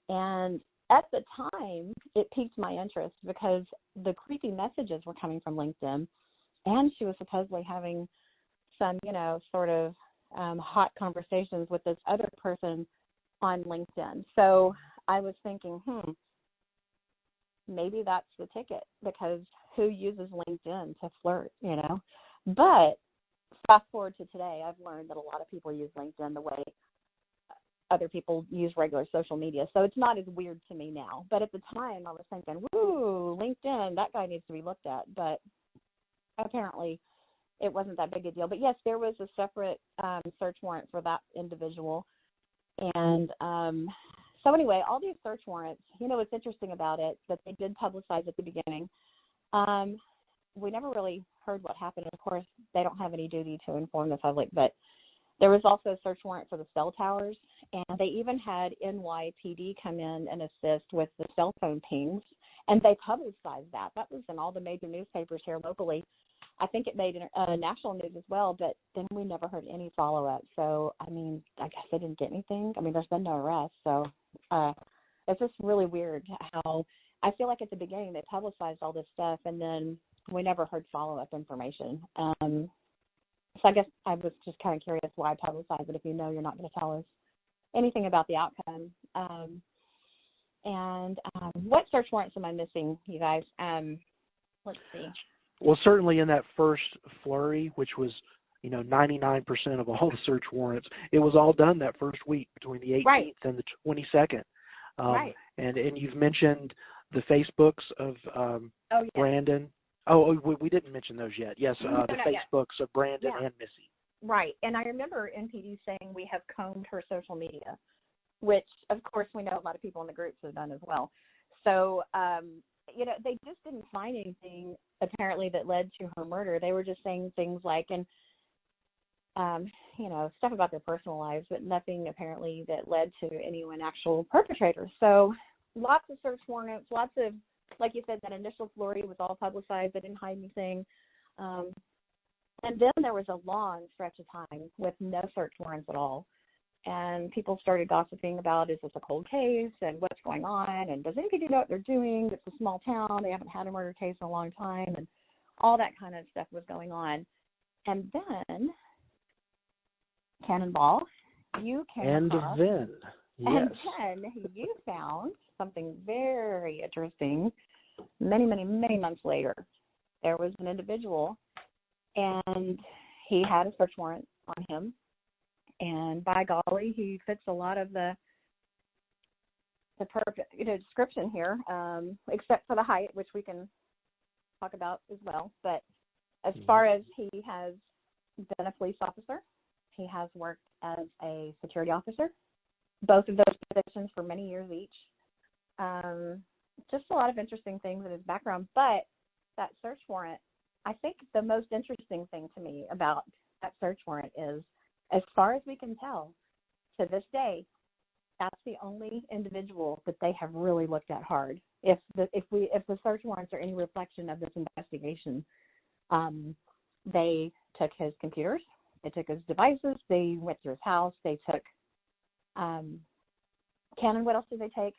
And at the time, it piqued my interest because the creepy messages were coming from LinkedIn, and she was supposedly having some, you know, sort of hot conversations with this other person on LinkedIn. So I was thinking, maybe that's the ticket, because who uses LinkedIn to flirt, you know? But fast forward to today, I've learned that a lot of people use LinkedIn the way other people use regular social media. So it's not as weird to me now. But at the time, I was thinking, woo, LinkedIn, that guy needs to be looked at. But apparently it wasn't that big a deal. But, yes, there was a separate search warrant for that individual. And so anyway, all these search warrants, you know, what's interesting about it, that they did publicize at the beginning. We never really heard what happened. Of course, they don't have any duty to inform the public, but There was also a search warrant for the cell towers, and they even had NYPD come in and assist with the cell phone pings, and they publicized that. That was in all the major newspapers here locally. I think it made national news as well, but then we never heard any follow-up. So, I mean, I guess they didn't get anything. I mean, there's been no arrest. So it's just really weird how I feel like at the beginning they publicized all this stuff, and then we never heard follow-up information. So I guess I was just kind of curious why publicize it if you know you're not going to tell us anything about the outcome. And what search warrants am I missing, you guys? Let's see. Well, certainly in that first flurry, which was, 99% of all the search warrants, it was all done that first week between the 18th and the 22nd. Right. And you've mentioned the Facebooks of yes. Brandon. Oh, we didn't mention those yet. Yes, No, the not Facebooks yet. of Brandon Yeah. and Missy. Right. And I remember NPD saying we have combed her social media, which, of course, we know a lot of people in the groups have done as well. So, they just didn't find anything, apparently, that led to her murder. They were just saying things like, stuff about their personal lives, but nothing, apparently, that led to anyone actual perpetrator. So lots of search warrants, lots of, like you said, that initial flurry was all publicized. They didn't hide anything. And then there was a long stretch of time with no search warrants at all. And people started gossiping about, is this a cold case and what's going on? And does anybody know what they're doing? It's a small town. They haven't had a murder case in a long time. And all that kind of stuff was going on. And then, Cannonball, you came across. And then you found something very interesting many, many, many months later. There was an individual, and he had a search warrant on him. And by golly, he fits a lot of the description here, except for the height, which we can talk about as well. But as far as he has been a police officer, he has worked as a security officer, both of those positions for many years each. Just a lot of interesting things in his background. But that search warrant, I think the most interesting thing to me about that search warrant is, as far as we can tell, to this day, that's the only individual that they have really looked at hard. If the search warrants are any reflection of this investigation, they took his computers, they took his devices, they went through his house, they took Cannon. What else did they take?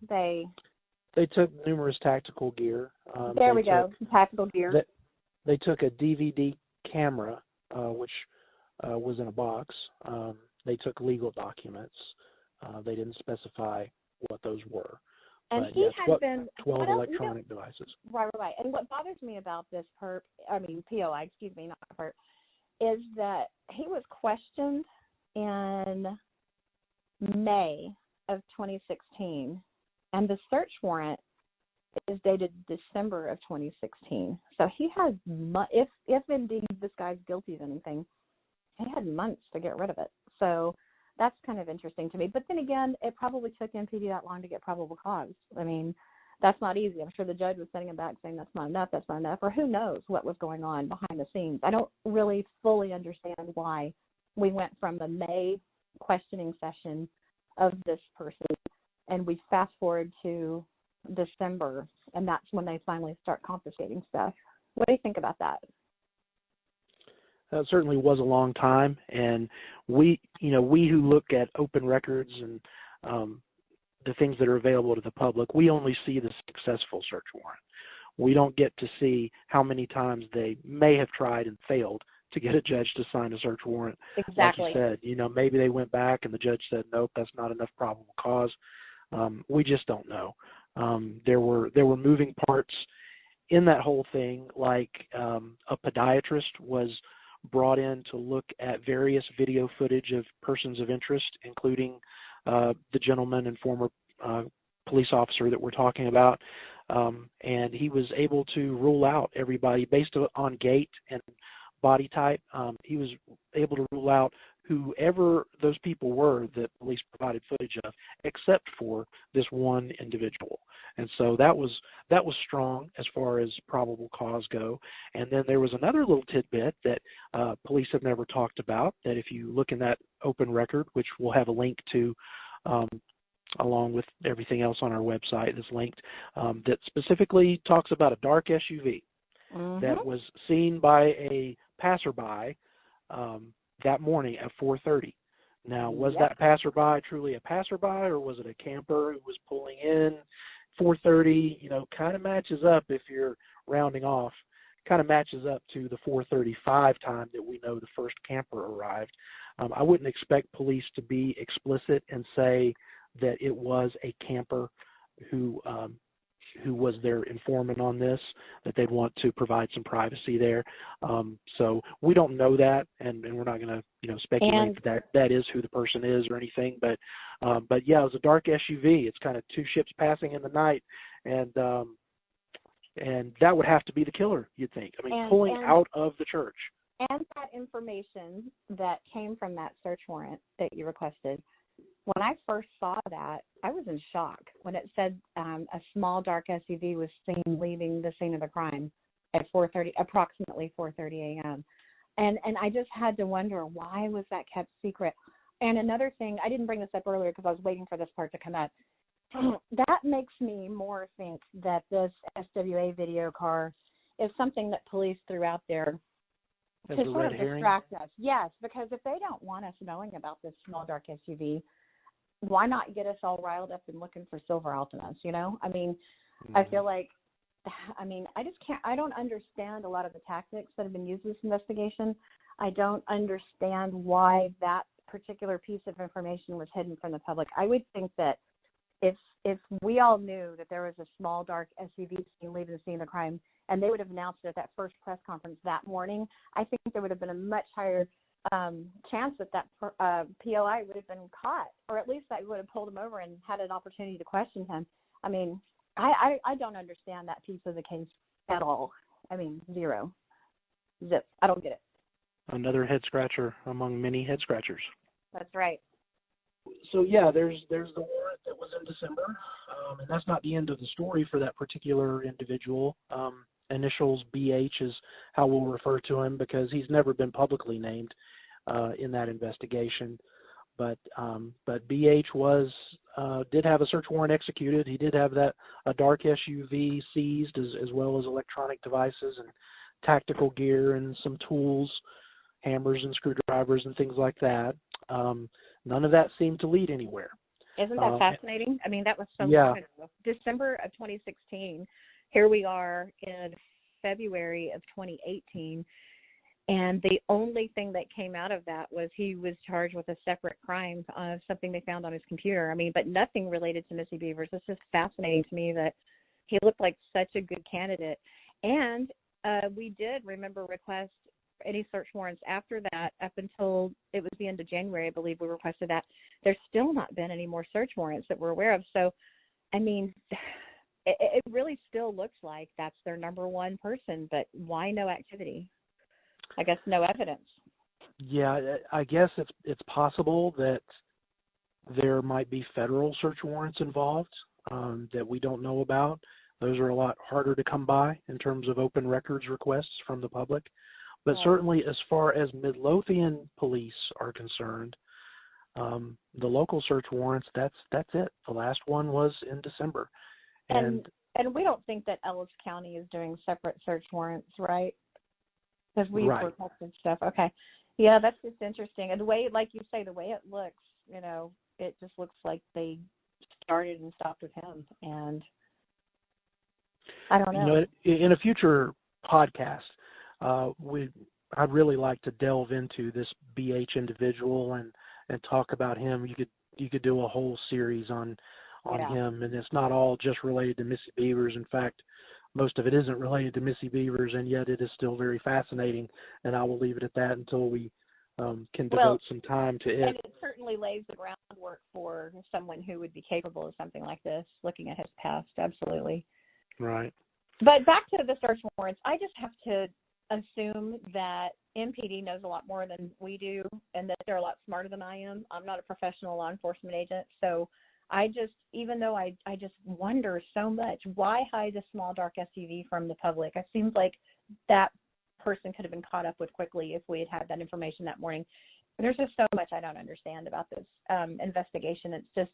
They took numerous tactical gear. Tactical gear. They took a DVD camera, which was in a box. They took legal documents. They didn't specify what those were. And but, he had been 12 electronic devices. Right. And what bothers me about this POI, is that he was questioned in May of 2016, and the search warrant is dated December of 2016. So he has, if indeed this guy's guilty of anything, he had months to get rid of it. So that's kind of interesting to me. But then again, it probably took MPD that long to get probable cause. I mean, that's not easy. I'm sure the judge was sending him back saying that's not enough, or who knows what was going on behind the scenes. I don't really fully understand why we went from a May questioning session of this person and we fast forward to December, and that's when they finally start confiscating stuff. What do you think about that? That certainly was a long time, and we who look at open records and the things that are available to the public, we only see the successful search warrant. We don't get to see how many times they may have tried and failed to get a judge to sign a search warrant. Exactly. Like you said, maybe they went back and the judge said, nope, that's not enough probable cause. We just don't know. There were moving parts in that whole thing, like a podiatrist was brought in to look at various video footage of persons of interest, including the gentleman and former police officer that we're talking about. And he was able to rule out everybody based on gait and body type. He was able to rule out whoever those people were that police provided footage of, except for this one individual. And so that was strong as far as probable cause go. And then there was another little tidbit that police have never talked about, that if you look in that open record, which we'll have a link to along with everything else on our website that's linked, that specifically talks about a dark SUV that was seen by a passerby that morning at 4:30. Now, was that passerby truly a passerby, or was it a camper who was pulling in 4:30? Kind of matches up, if you're rounding off, kind of matches up to the 4:35 time that we know the first camper arrived. I wouldn't expect police to be explicit and say that it was a camper who was their informant on this, that they'd want to provide some privacy there. So we don't know that, and we're not going to speculate that is who the person is or anything. But yeah, it was a dark SUV. It's kind of two ships passing in the night, and that would have to be the killer, you'd think. I mean, pulling out of the church. And that information that came from that search warrant that you requested, when I first saw that, I was in shock when it said a small dark SUV was seen leaving the scene of the crime at approximately 4:30 a.m. And I just had to wonder, why was that kept secret? And another thing, I didn't bring this up earlier because I was waiting for this part to come up. That makes me more think that this SWA video car is something that police threw out there to sort of distract us. Yes, because if they don't want us knowing about this small dark SUV, why not get us all riled up and looking for silver Altimas, I mean, I feel like, I don't understand a lot of the tactics that have been used in this investigation. I don't understand why that particular piece of information was hidden from the public. I would think that if we all knew that there was a small dark SUV seen leaving the scene of the crime, and they would have announced it at that first press conference that morning, I think there would have been a much higher chance that POI would have been caught, or at least I would have pulled him over and had an opportunity to question him. I mean, I don't understand that piece of the case at all. I mean, zero. Zip. I don't get it. Another head scratcher among many head scratchers. That's right. So yeah, there's the warrant that was in December, and that's not the end of the story for that particular individual. Initials BH is how we'll refer to him, because he's never been publicly named in that investigation. But BH did have a search warrant executed. He did have a dark SUV seized, as well as electronic devices and tactical gear and some tools, hammers and screwdrivers and things like that. None of that seemed to lead anywhere. Isn't that fascinating? I mean, that was so long ago. December of 2016. Here we are in February of 2018, and the only thing that came out of that was he was charged with a separate crime of something they found on his computer. I mean, but nothing related to Missy Bevers. It's just fascinating to me that he looked like such a good candidate. And we did, request any search warrants after that up until it was the end of January, I believe we requested that. There's still not been any more search warrants that we're aware of. So, I mean, it really still looks like that's their number one person, but why no activity? I guess no evidence. Yeah, I guess it's possible that there might be federal search warrants involved that we don't know about. Those are a lot harder to come by in terms of open records requests from the public. But certainly as far as Midlothian police are concerned, the local search warrants, that's it. The last one was in December. And we don't think that Ellis County is doing separate search warrants, right? Because we've requested stuff. Okay. Yeah, that's just interesting. And the way, like you say, the way it looks, it just looks like they started and stopped with him. And I don't know. In a future podcast, I'd really like to delve into this BH individual and talk about him. You could do a whole series on him, and it's not all just related to Missy Bevers. In fact, most of it isn't related to Missy Bevers, and yet it is still very fascinating. And I will leave it at that until we can devote some time to it. And it certainly lays the groundwork for someone who would be capable of something like this, looking at his past. Absolutely. Right. But back to the search warrants, I just have to assume that MPD knows a lot more than we do, and that they're a lot smarter than I am. I'm not a professional law enforcement agent, so Even though I just wonder so much, why hide a small dark SUV from the public? It seems like that person could have been caught up with quickly if we had that information that morning. There's just so much I don't understand about this investigation. It's just,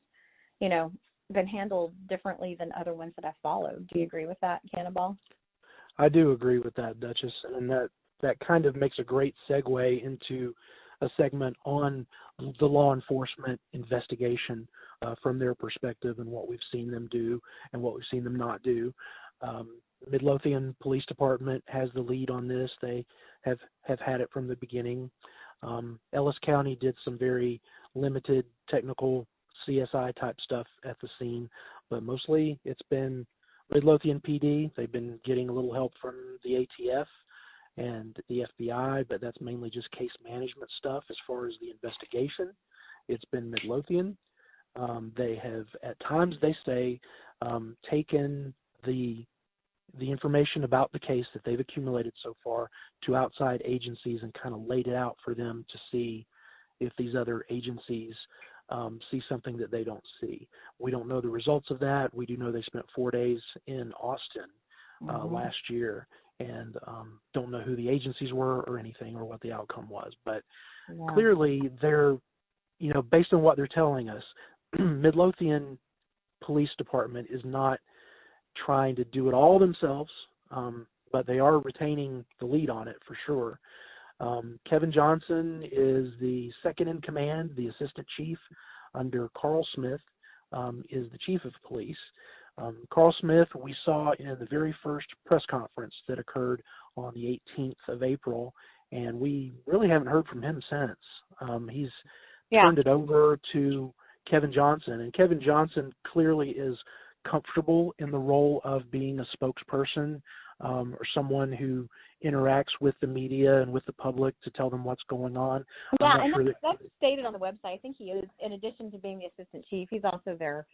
been handled differently than other ones that I've followed. Do you agree with that, Cannonball? I do agree with that, Duchess, and that kind of makes a great segue into a segment on the law enforcement investigation from their perspective and what we've seen them do and what we've seen them not do. Midlothian Police Department has the lead on this. They have had it from the beginning. Ellis County did some very limited technical CSI type stuff at the scene, but mostly it's been Midlothian PD. They've been getting a little help from the ATF and the FBI, but that's mainly just case management stuff. As far as the investigation, it's been Midlothian. They have, at times, they say, taken the information about the case that they've accumulated so far to outside agencies and kind of laid it out for them to see if these other agencies see something that they don't see. We don't know the results of that. We do know they spent 4 days in Austin last year, and don't know who the agencies were or anything or what the outcome was. But clearly they're, based on what they're telling us, Midlothian Police Department is not trying to do it all themselves, but they are retaining the lead on it for sure. Kevin Johnson is the second in command. The assistant chief under Carl Smith is the chief of police. Carl Smith, we saw in the very first press conference that occurred on the 18th of April, and we really haven't heard from him since. He's turned it over to Kevin Johnson, and Kevin Johnson clearly is comfortable in the role of being a spokesperson or someone who interacts with the media and with the public to tell them what's going on. Yeah, and that's stated on the website. I think he is, in addition to being the assistant chief, he's also their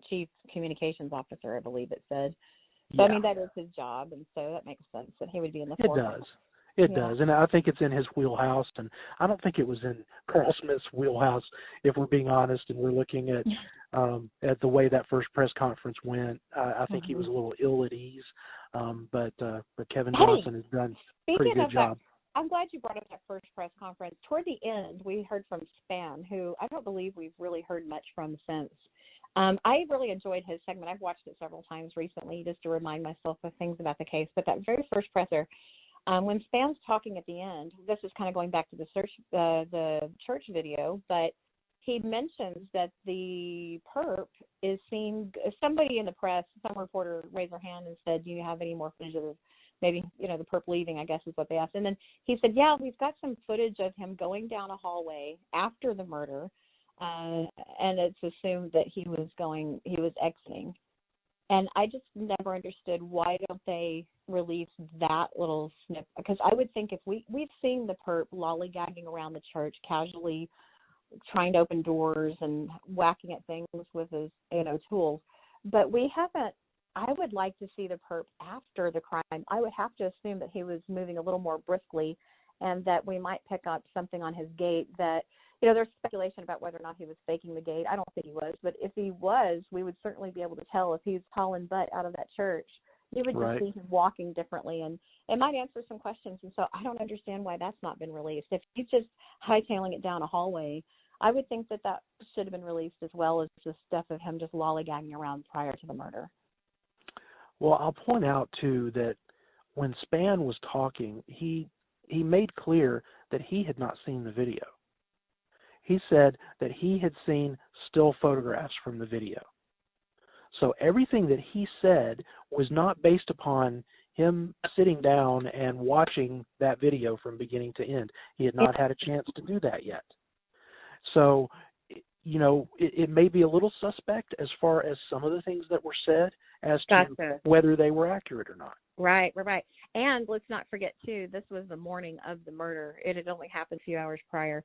chief communications officer, I believe it said. So, I mean, that is his job, and so that makes sense that he would be in the forefront. It does, and I think it's in his wheelhouse, and I don't think it was in Carl Smith's wheelhouse, if we're being honest, and we're looking at the way that first press conference went. I think he was a little ill at ease, but Kevin Johnson has done a pretty good job. I'm glad you brought up that first press conference. Toward the end, we heard from Span, who I don't believe we've really heard much from since. I really enjoyed his segment. I've watched it several times recently just to remind myself of things about the case, but that very first presser, when Span's talking at the end, this is kind of going back to the church video, but he mentions that the perp is seen. Somebody in the press, some reporter raised their hand and said, "Do you have any more footage of maybe the perp leaving?" I guess is what they asked. And then he said, "Yeah, we've got some footage of him going down a hallway after the murder, and it's assumed that he was exiting." And I just never understood, why don't they release that little snip? Because I would think if we've seen the perp lollygagging around the church, casually trying to open doors and whacking at things with his tools, but we haven't. I would like to see the perp after the crime. I would have to assume that he was moving a little more briskly, and that we might pick up something on his gait that. There's speculation about whether or not he was faking the gait. I don't think he was, but if he was, we would certainly be able to tell if he's hauling butt out of that church. You would just see him walking differently, and it might answer some questions. And so I don't understand why that's not been released. If he's just hightailing it down a hallway, I would think that should have been released, as well as the stuff of him just lollygagging around prior to the murder. Well, I'll point out, too, that when Span was talking, he made clear that he had not seen the video. He said that he had seen still photographs from the video. So everything that he said was not based upon him sitting down and watching that video from beginning to end. He had not had a chance to do that yet. So, it may be a little suspect as far as some of the things that were said as to whether they were accurate or not. Right. And let's not forget, too, this was the morning of the murder. It had only happened a few hours prior.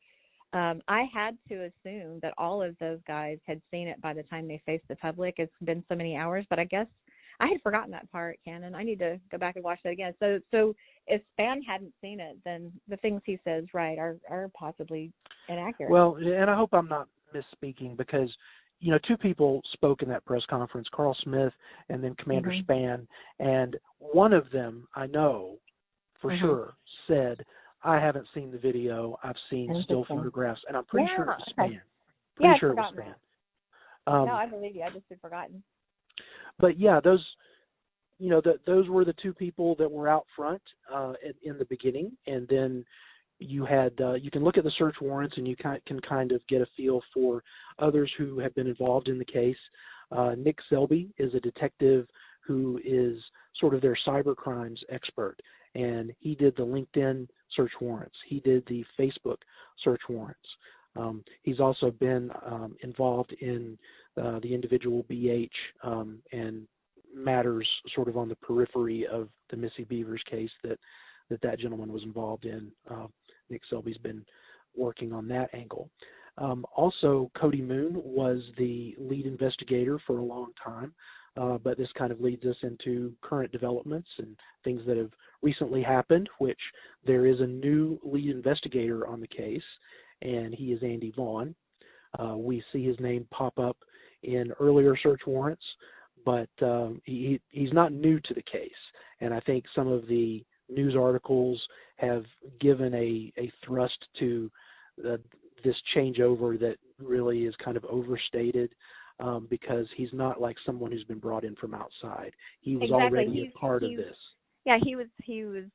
I had to assume that all of those guys had seen it by the time they faced the public. It's been so many hours, but I guess I had forgotten that part, Cannon. I need to go back and watch that again. So if Span hadn't seen it, then the things he says, are possibly inaccurate. Well, and I hope I'm not misspeaking, because, two people spoke in that press conference, Carl Smith and then Commander Spann, and one of them, I know for sure, said, I haven't seen the video. I've seen still photographs, and I'm pretty sure it was Spann. Pretty sure it was Spann. No, I believe you. I just had forgotten. But yeah, those those were the two people that were out front in the beginning, and then you had you can look at the search warrants and you can kind of get a feel for others who have been involved in the case. Nick Selby is a detective who is sort of their cyber crimes expert, and he did the LinkedIn search warrants. He did the Facebook search warrants. He's also been involved in the individual BH and matters sort of on the periphery of the Missy Bevers case that gentleman was involved in. Nick Selby's been working on that angle. Also, Cody Moon was the lead investigator for a long time, but this kind of leads us into current developments and things that have recently happened, which there is a new lead investigator on the case, and he is Andy Vaughn. We see his name pop up in earlier search warrants, but he's not new to the case, and I think some of the news articles have given a thrust to this changeover that really is kind of overstated, because he's not like someone who's been brought in from outside. He was already a part of this. Yeah, he was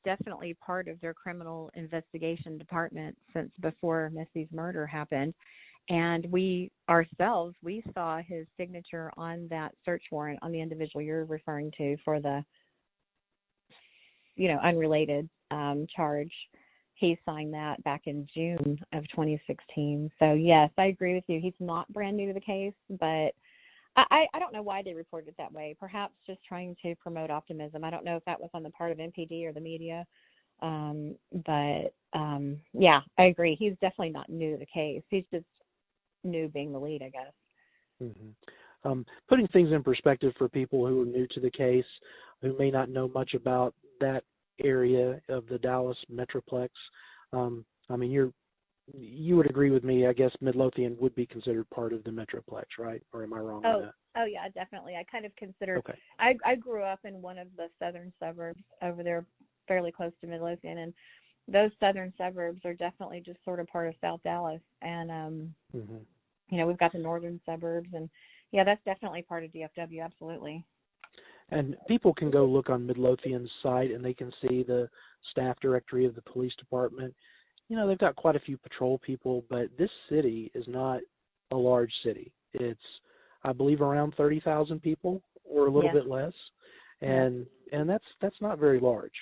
definitely part of their criminal investigation department since before Missy's murder happened. And we ourselves, we saw his signature on that search warrant on the individual you're referring to for the, unrelated charge. He signed that back in June of 2016. So, yes, I agree with you. He's not brand new to the case, but I don't know why they reported it that way. Perhaps just trying to promote optimism. I don't know if that was on the part of MPD or the media. Yeah, I agree. He's definitely not new to the case. He's just new being the lead, I guess. Mm-hmm. Putting things in perspective for people who are new to the case, who may not know much about that area of the Dallas Metroplex, I mean, you would agree with me, I guess Midlothian would be considered part of the Metroplex, right? Or am I wrong on that? Oh, yeah, definitely. I kind of consider, okay. I grew up in one of the southern suburbs over there, fairly close to Midlothian, and those southern suburbs are definitely just sort of part of South Dallas. And, we've got the northern suburbs, and, yeah, that's definitely part of DFW, absolutely. And people can go look on Midlothian's site, and they can see the staff directory of the police department. They've got quite a few patrol people, but this city is not a large city. It's, I believe, around 30,000 people or a little bit less, and that's not very large.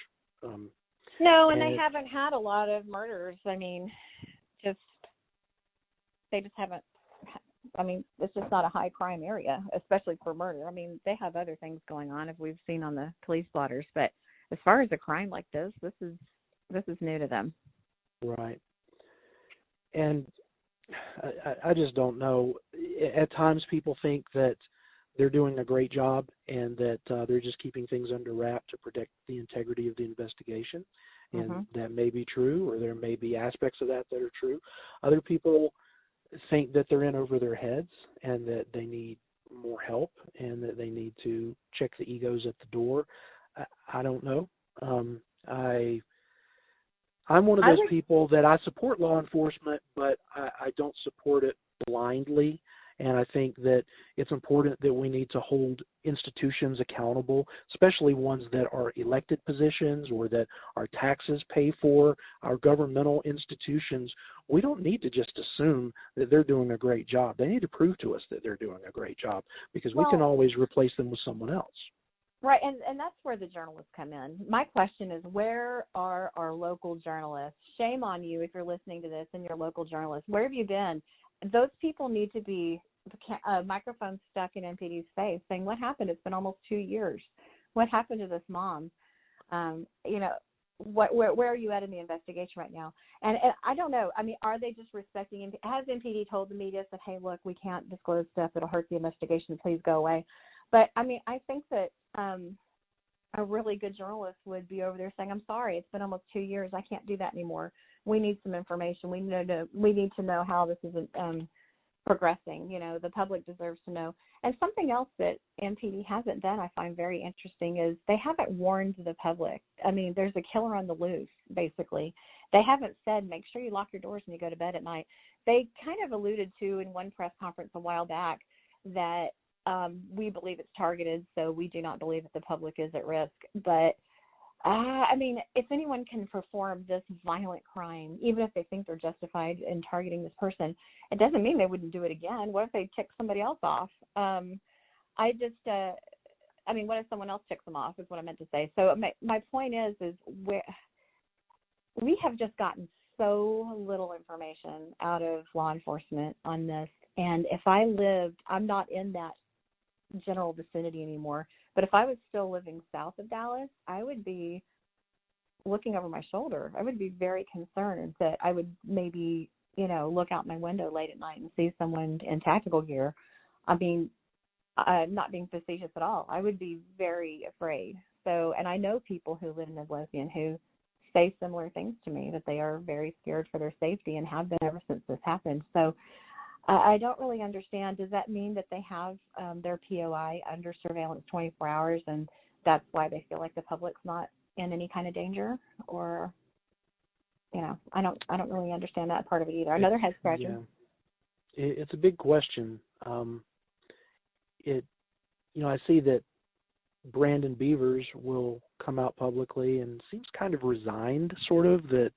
No, and they haven't had a lot of murders. I mean, they just haven't. I mean, it's just not a high crime area, especially for murder. I mean, they have other things going on, if we've seen on the police blotters, but as far as a crime like this is new to them. Right. And I just don't know. At times people think that they're doing a great job and that they're just keeping things under wrap to protect the integrity of the investigation. And that may be true, or there may be aspects of that are true. Other people think that they're in over their heads and that they need more help and that they need to check the egos at the door. I don't know. I'm one of those people that I support law enforcement, but I don't support it blindly. And I think that it's important that we need to hold institutions accountable, especially ones that are elected positions or that our taxes pay for, our governmental institutions. We don't need to just assume that they're doing a great job. They need to prove to us that they're doing a great job, because we can always replace them with someone else. Right, and that's where the journalists come in. My question is, where are our local journalists? Shame on you if you're listening to this and you're local journalists. Where have you been? Those people need to be microphones stuck in MPD's face saying, what happened? It's been almost 2 years. What happened to this mom? Where are you at in the investigation right now? And I don't know. I mean, are they just respecting? Has MPD told the media that, hey, look, we can't disclose stuff. It'll hurt the investigation. Please go away. But, I mean, I think that a really good journalist would be over there saying, I'm sorry, it's been almost 2 years. I can't do that anymore. We need some information. We need to know how this is progressing. The public deserves to know. And something else that MPD hasn't done, I find very interesting, is they haven't warned the public. I mean, there's a killer on the loose, basically. They haven't said, make sure you lock your doors when you go to bed at night. They kind of alluded to in one press conference a while back that we believe it's targeted, so we do not believe that the public is at risk. But I mean, if anyone can perform this violent crime, even if they think they're justified in targeting this person, it doesn't mean they wouldn't do it again. What if they tick somebody else off? I mean, what if someone else ticks them off is what I meant to say. So my point is we have just gotten so little information out of law enforcement on this. And if I lived, I'm not in that general vicinity anymore, but if I was still living south of Dallas, I would be looking over my shoulder. I would be very concerned that I would maybe, look out my window late at night and see someone in tactical gear. I mean, I'm not being facetious at all. I would be very afraid. So, and I know people who live in Midlothian who say similar things to me, that they are very scared for their safety and have been ever since this happened. So I don't really understand. Does that mean that they have their POI under surveillance 24 hours and that's why they feel like the public's not in any kind of danger? Or, I don't really understand that part of it either. Another head scratcher. Yeah. It's a big question. I see that Brandon Beavers will come out publicly and seems kind of resigned, sort of, that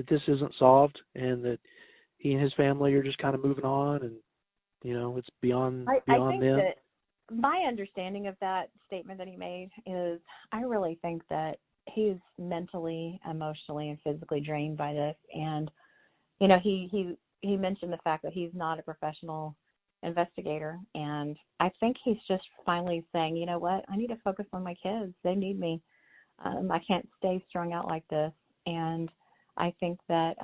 this isn't solved and that he and his family are just kind of moving on, and it's beyond I think them. that my understanding of that statement that he made is, I really think that he's mentally, emotionally, and physically drained by this. And he mentioned the fact that he's not a professional investigator, and I think he's just finally saying, you know what, I need to focus on my kids. They need me. I can't stay strung out like this. And I think that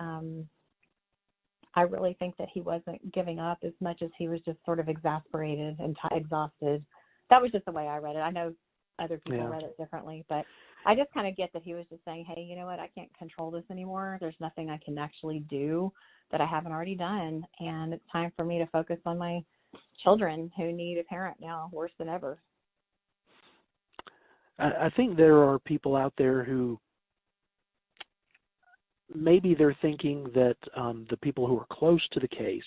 I really think that he wasn't giving up as much as he was just sort of exasperated and exhausted. That was just the way I read it. I know other people read it differently, but I just kind of get that he was just saying, hey, you know what, I can't control this anymore. There's nothing I can actually do that I haven't already done, and it's time for me to focus on my children who need a parent now worse than ever. I think there are people out there who maybe they're thinking that the people who are close to the case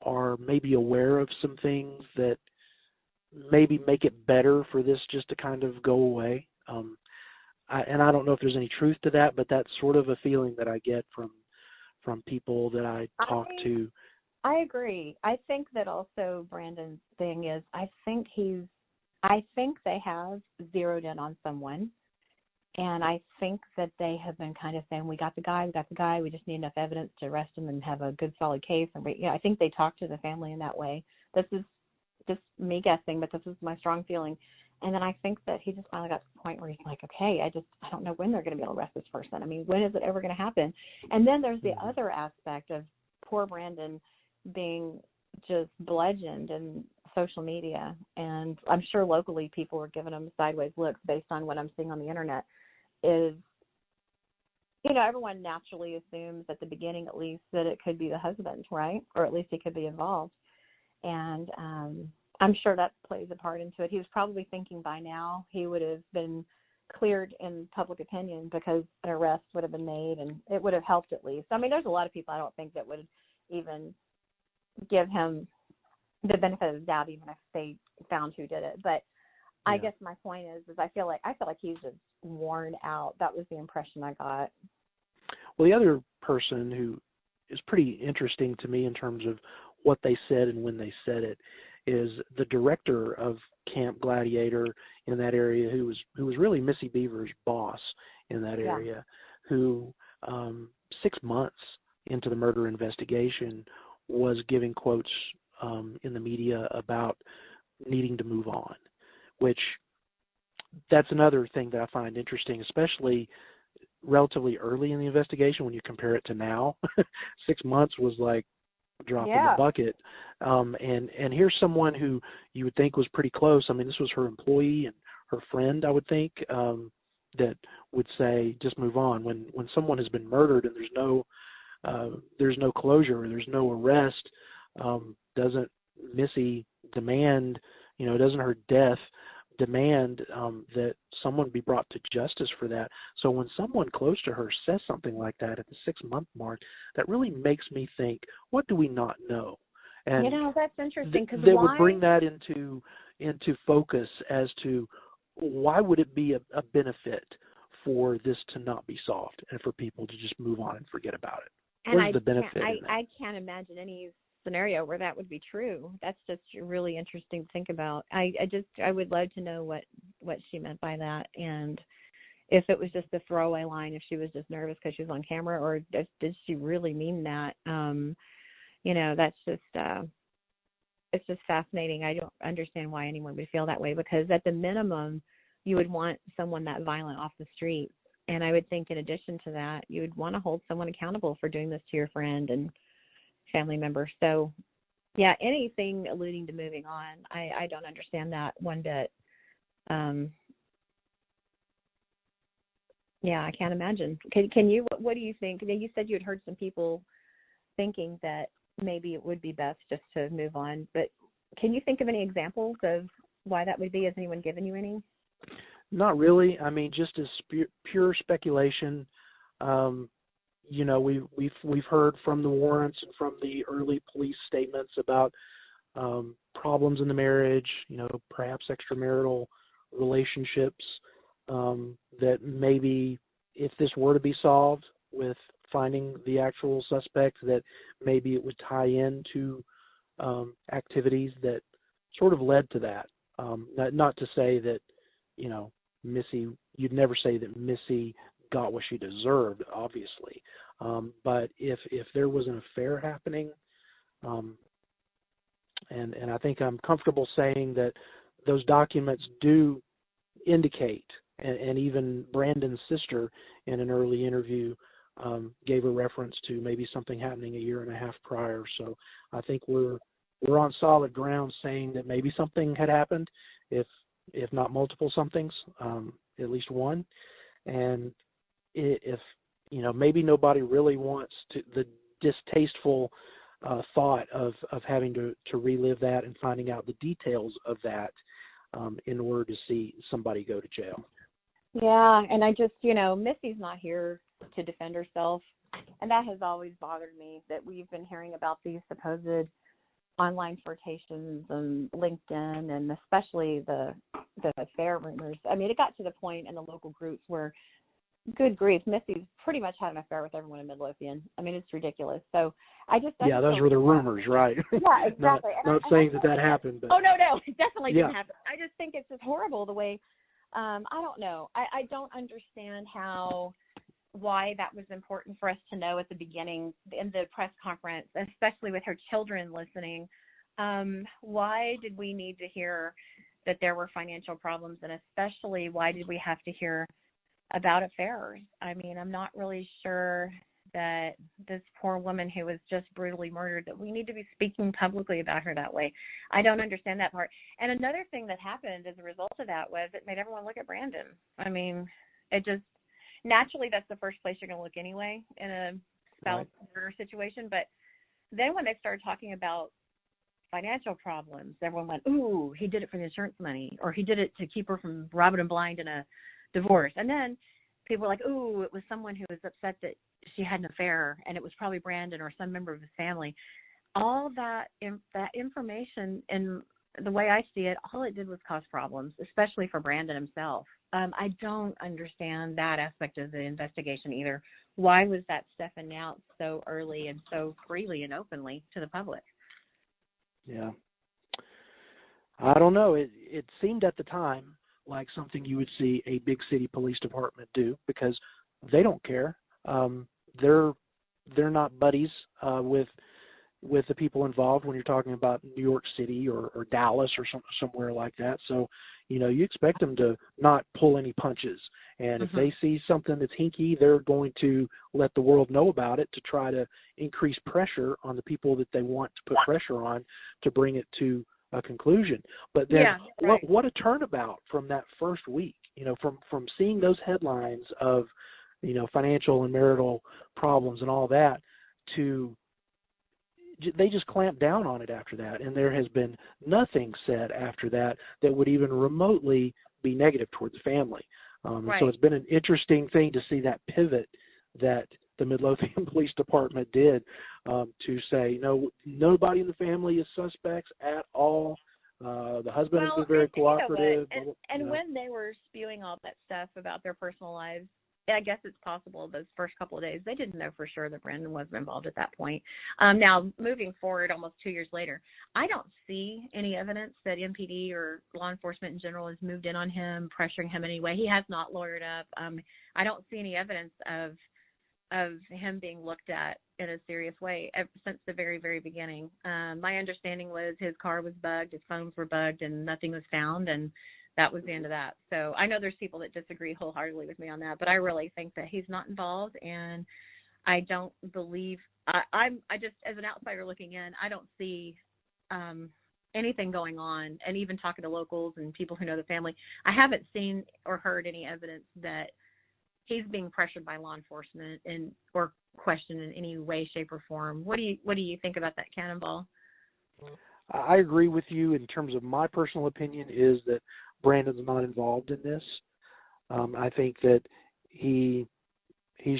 are maybe aware of some things that maybe make it better for this just to kind of go away. And I don't know if there's any truth to that, but that's sort of a feeling that I get from people that I talk to. I agree. I think that also Brandon's thing is, I think they have zeroed in on someone. And I think that they have been kind of saying, we got the guy, we just need enough evidence to arrest him and have a good solid case. And I think they talk to the family in that way. This is just me guessing, but this is my strong feeling. And then I think that he just finally got to the point where he's like, okay, I don't know when they're going to be able to arrest this person. I mean, when is it ever going to happen? And then there's the other aspect of poor Brandon being just bludgeoned in social media. And I'm sure locally people are giving him sideways looks based on what I'm seeing on the internet. Is, everyone naturally assumes at the beginning, at least, that it could be the husband, right? Or at least he could be involved. And I'm sure that plays a part into it. He was probably thinking by now he would have been cleared in public opinion because an arrest would have been made, and it would have helped at least. I mean, there's a lot of people I don't think that would even give him the benefit of the doubt, even if they found who did it. But I guess my point is I feel like he's just worn out. That was the impression I got. Well, the other person who is pretty interesting to me in terms of what they said and when they said it is the director of Camp Gladiator in that area, who was really Missy Bevers' boss in that area, who 6 months into the murder investigation was giving quotes in the media about needing to move on, which that's another thing that I find interesting, especially relatively early in the investigation when you compare it to now. 6 months was like a drop in the bucket. And here's someone who you would think was pretty close. I mean, this was her employee and her friend, I would think, that would say, just move on. When someone has been murdered and there's there's no closure, there's no arrest, doesn't Missy demand, doesn't her death demand that someone be brought to justice for that? So when someone close to her says something like that at the 6-month mark, that really makes me think, what do we not know? And that's interesting, because that would bring that into focus as to why would it be a benefit for this to not be solved and for people to just move on and forget about it. Where's the benefit in that? I can't imagine any scenario where that would be true. That's just really interesting to think about. I would love to know what she meant by that, and if it was just a throwaway line, if she was just nervous because she was on camera, or did she really mean that? That's just it's just fascinating. I don't understand why anyone would feel that way, because at the minimum, you would want someone that violent off the street. And I would think in addition to that, you would want to hold someone accountable for doing this to your friend and family member. So, yeah, anything alluding to moving on, I don't understand that one bit. I can't imagine. Can you, what do you think? You said you had heard some people thinking that maybe it would be best just to move on, but can you think of any examples of why that would be? Has anyone given you any? Not really. I mean, just as pure speculation. We've heard from the warrants and from the early police statements about problems in the marriage, perhaps extramarital relationships, that maybe if this were to be solved with finding the actual suspect, that maybe it would tie into activities that sort of led to that. Not to say that, Missy, you'd never say that Missy got what she deserved, obviously. But if there was an affair happening, and I think I'm comfortable saying that those documents do indicate, and even Brandon's sister in an early interview gave a reference to maybe something happening a year and a half prior. So I think we're on solid ground saying that maybe something had happened, if not multiple somethings, at least one. And if maybe nobody really wants the distasteful thought of having to relive that and finding out the details of that in order to see somebody go to jail. Yeah, and I just, Missy's not here to defend herself, and that has always bothered me, that we've been hearing about these supposed online flirtations and LinkedIn, and especially the affair rumors. I mean, it got to the point in the local groups where, good grief, Missy's pretty much had an affair with everyone in Midlothian. I mean, it's ridiculous. So I just those were the rumors, right? Yeah, exactly. not saying that happened, but no, it definitely didn't happen. I just think it's just horrible the way. I don't know. I don't understand why that was important for us to know at the beginning in the press conference, especially with her children listening. Why did we need to hear that there were financial problems, and especially why did we have to hear about affairs? I mean, I'm not really sure that this poor woman who was just brutally murdered, that we need to be speaking publicly about her that way. I don't understand that part. And another thing that happened as a result of that was it made everyone look at Brandon. I mean, it just, naturally that's the first place you're going to look anyway in a spouse murder situation. But then when they started talking about financial problems, everyone went, ooh, he did it for the insurance money, or he did it to keep her from robbing him blind in a divorce. And then people were like, ooh, it was someone who was upset that she had an affair, and it was probably Brandon or some member of his family. All that information, and the way I see it, all it did was cause problems, especially for Brandon himself. I don't understand that aspect of the investigation either. Why was that stuff announced so early and so freely and openly to the public? Yeah. I don't know. It seemed at the time like something you would see a big city police department do, because they don't care. They're not buddies with the people involved when you're talking about New York City or Dallas or somewhere like that. So, you expect them to not pull any punches. And if they see something that's hinky, they're going to let the world know about it to try to increase pressure on the people that they want to put pressure on to bring it to a conclusion. But then what a turnabout from that first week, from seeing those headlines of, financial and marital problems and all that, to they just clamped down on it after that, and there has been nothing said after that that would even remotely be negative toward the family. Right. So it's been an interesting thing to see that pivot that the Midlothian Police Department did, to say, no, nobody in the family is suspects at all. The husband has been very cooperative. And when they were spewing all that stuff about their personal lives, I guess it's possible those first couple of days they didn't know for sure that Brandon wasn't involved at that point. Now, moving forward almost 2 years later, I don't see any evidence that MPD or law enforcement in general has moved in on him, pressuring him in any way. He has not lawyered up. I don't see any evidence of him being looked at in a serious way ever since the very, very beginning. My understanding was his car was bugged, his phones were bugged, and nothing was found, and that was the end of that. So I know there's people that disagree wholeheartedly with me on that, but I really think that he's not involved, and I don't believe I just, as an outsider looking in, I don't see anything going on. And even talking to locals and people who know the family, I haven't seen or heard any evidence that he's being pressured by law enforcement or questioned in any way, shape, or form. What do you think about that, Cannonball? I agree with you. In terms of my personal opinion, is that Brandon's not involved in this. I think that he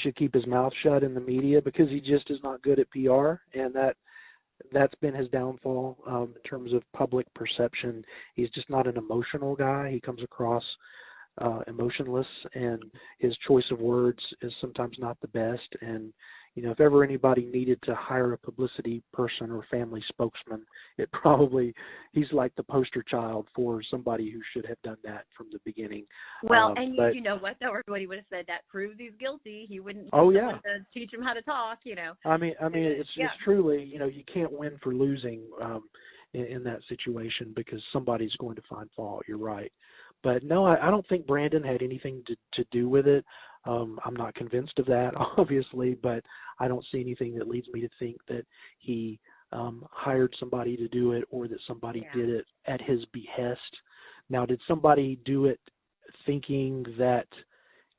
should keep his mouth shut in the media, because he just is not good at PR, and that's been his downfall in terms of public perception. He's just not an emotional guy. He comes across emotionless, and his choice of words is sometimes not the best. And if ever anybody needed to hire a publicity person or family spokesman, he's like the poster child for somebody who should have done that from the beginning. Well, you know what, though, everybody would have said that proves he's guilty. He wouldn't to teach him how to talk, I mean, it's truly, you can't win for losing in that situation, because somebody's going to find fault. You're right. But no, I don't think Brandon had anything to do with it. I'm not convinced of that, obviously, but I don't see anything that leads me to think that he hired somebody to do it, or that somebody did it at his behest. Now, did somebody do it thinking that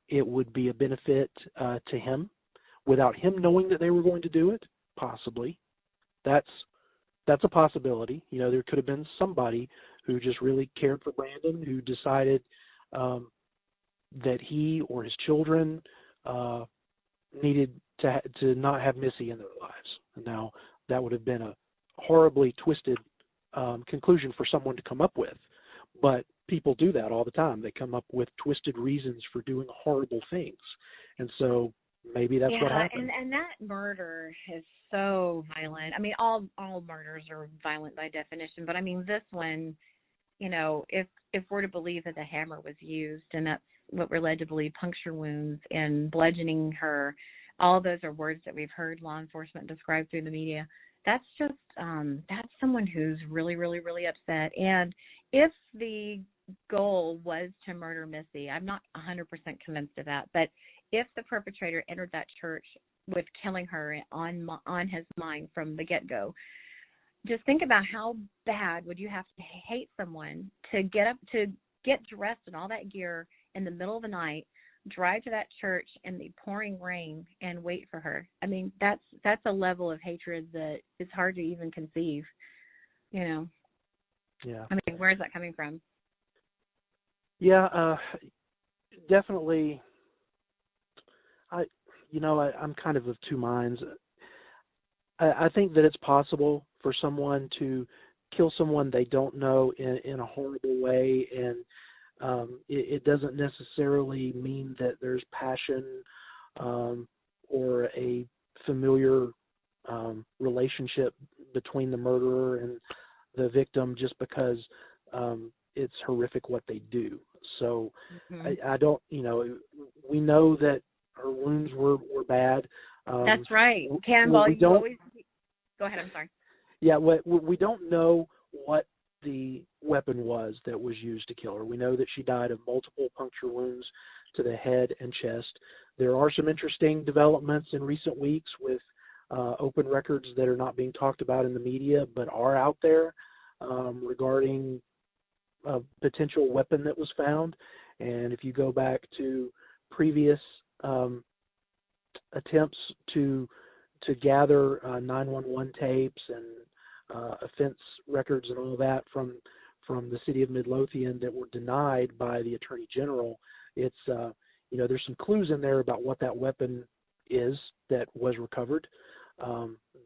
it would be a benefit to him without him knowing that they were going to do it? Possibly. That's a possibility. There could have been somebody who just really cared for Brandon, who decided that he or his children needed to not have Missy in their lives. And now, that would have been a horribly twisted conclusion for someone to come up with. But people do that all the time. They come up with twisted reasons for doing horrible things. And so maybe that's what happened. And that murder is so violent. I mean, all murders are violent by definition, but I mean, this one, if we're to believe that the hammer was used, and that's what we're led to believe, puncture wounds and bludgeoning her, all those are words that we've heard law enforcement describe through the media. That's just, that's someone who's really, really, really upset. And if the goal was to murder Missy, I'm not 100% convinced of that, but if the perpetrator entered that church with killing her on his mind from the get-go, just think about how bad would you have to hate someone to get dressed in all that gear in the middle of the night, drive to that church in the pouring rain, and wait for her. I mean, that's a level of hatred that is hard to even conceive. Yeah. I mean, where is that coming from? Yeah, definitely. I'm kind of two minds. I think that it's possible for someone to kill someone they don't know in a horrible way, and it doesn't necessarily mean that there's passion or a familiar relationship between the murderer and the victim, just because it's horrific what they do. So I don't, we know that her wounds were bad. That's right. Cannonball, go ahead, I'm sorry. Yeah, we don't know what the weapon was that was used to kill her. We know that she died of multiple puncture wounds to the head and chest. There are some interesting developments in recent weeks with open records that are not being talked about in the media, but are out there regarding a potential weapon that was found. And if you go back to previous attempts to to gather 911 tapes and offense records and all that from the city of Midlothian that were denied by the Attorney General. It's there's some clues in there about what that weapon is that was recovered,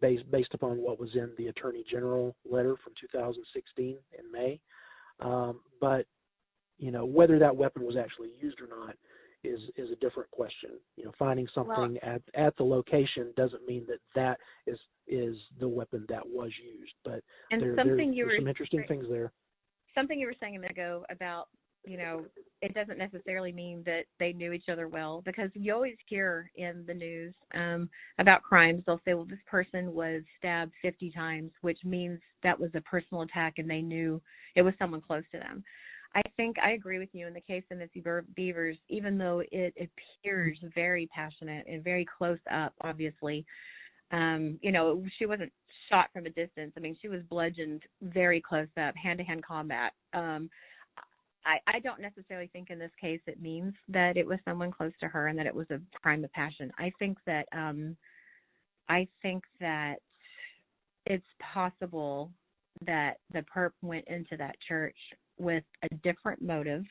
based upon what was in the Attorney General letter from 2016 in May. But whether that weapon was actually used or not is a different question. Finding something at the location doesn't mean that is the weapon that was used. But there's some interesting things there. Something you were saying a minute ago about, it doesn't necessarily mean that they knew each other well, because you always hear in the news about crimes. They'll say, well, this person was stabbed 50 times, which means that was a personal attack and they knew it was someone close to them. I think I agree with you in the case of Missy Bevers, even though it appears very passionate and very close up, obviously. She wasn't shot from a distance. I mean, she was bludgeoned very close up, hand-to-hand combat. I don't necessarily think in this case it means that it was someone close to her and that it was a crime of passion. I think that it's possible that the perp went into that church with a different motive,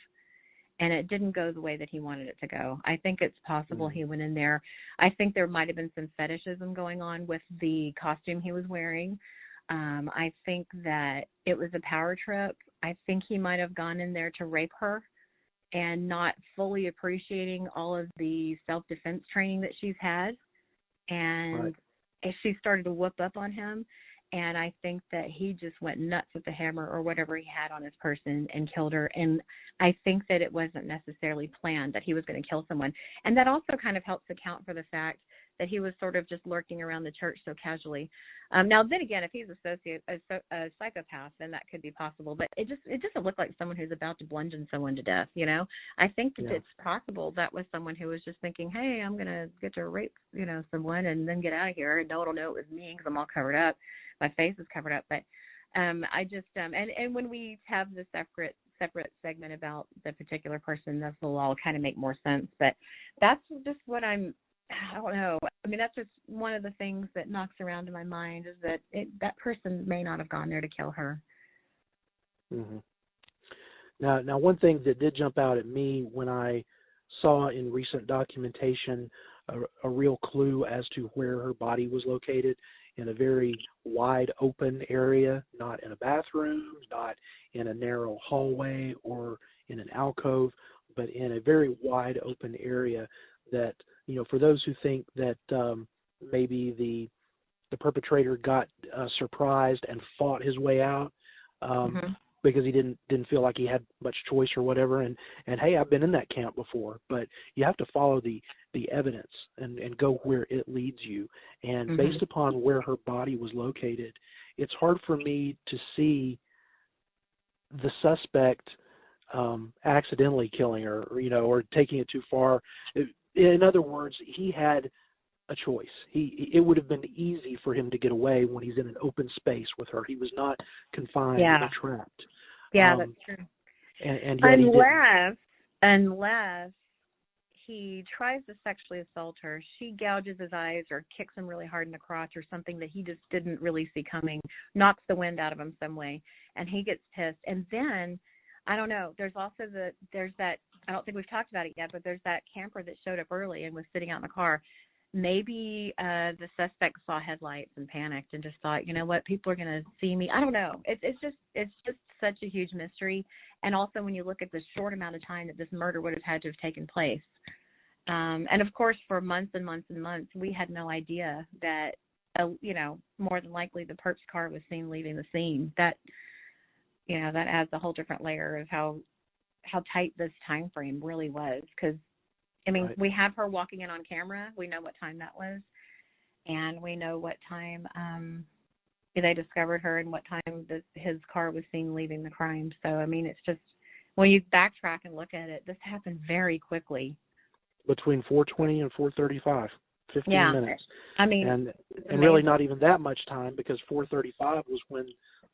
and it didn't go the way that he wanted it to go. I think it's possible he went in there. I think there might have been some fetishism going on with the costume he was wearing. I think that it was a power trip. I think he might have gone in there to rape her and not fully appreciating all of the self-defense training that she's had. And she started to whoop up on him. And I think that he just went nuts with the hammer or whatever he had on his person and killed her. And I think that it wasn't necessarily planned that he was going to kill someone. And that also kind of helps account for the fact that he was sort of just lurking around the church so casually. Now, then again, if he's a psychopath, then that could be possible. But it doesn't look like someone who's about to bludgeon someone to death, I think that it's possible that was someone who was just thinking, hey, I'm going to get to rape, someone and then get out of here. And no one will know it was me because I'm all covered up. My face is covered up. But I just, and when we have the separate segment about the particular person, this will all kind of make more sense. But that's just what I don't know. I mean, that's just one of the things that knocks around in my mind is that that person may not have gone there to kill her. Mm-hmm. Now, one thing that did jump out at me when I saw in recent documentation a real clue as to where her body was located, in a very wide open area, not in a bathroom, not in a narrow hallway or in an alcove, but in a very wide open area that, for those who think that maybe the perpetrator got surprised and fought his way out because he didn't feel like he had much choice or whatever. And hey, I've been in that camp before, but you have to follow the evidence and go where it leads you. And based upon where her body was located, it's hard for me to see the suspect accidentally killing her, or taking it too far. In other words, he had a choice. It would have been easy for him to get away when he's in an open space with her. He was not confined or trapped. Yeah, that's true. And unless he tries to sexually assault her, she gouges his eyes or kicks him really hard in the crotch or something that he just didn't really see coming, knocks the wind out of him some way, and he gets pissed. And then, I don't know, there's that, I don't think we've talked about it yet, but there's that camper that showed up early and was sitting out in the car. Maybe the suspect saw headlights and panicked and just thought, you know what, people are going to see me. I don't know. It's just such a huge mystery. And also when you look at the short amount of time that this murder would have had to have taken place. And of course, for months and months and months, we had no idea that, more than likely the perp's car was seen leaving the scene. That adds a whole different layer of how tight this time frame really was. Because we have her walking in on camera. We know what time that was. And we know what time they discovered her and what time his car was seen leaving the crime. So, it's just, when you backtrack and look at it, this happened very quickly. Between 4:20 and 4:35, 15 minutes. And really not even that much time, because 4:35 was when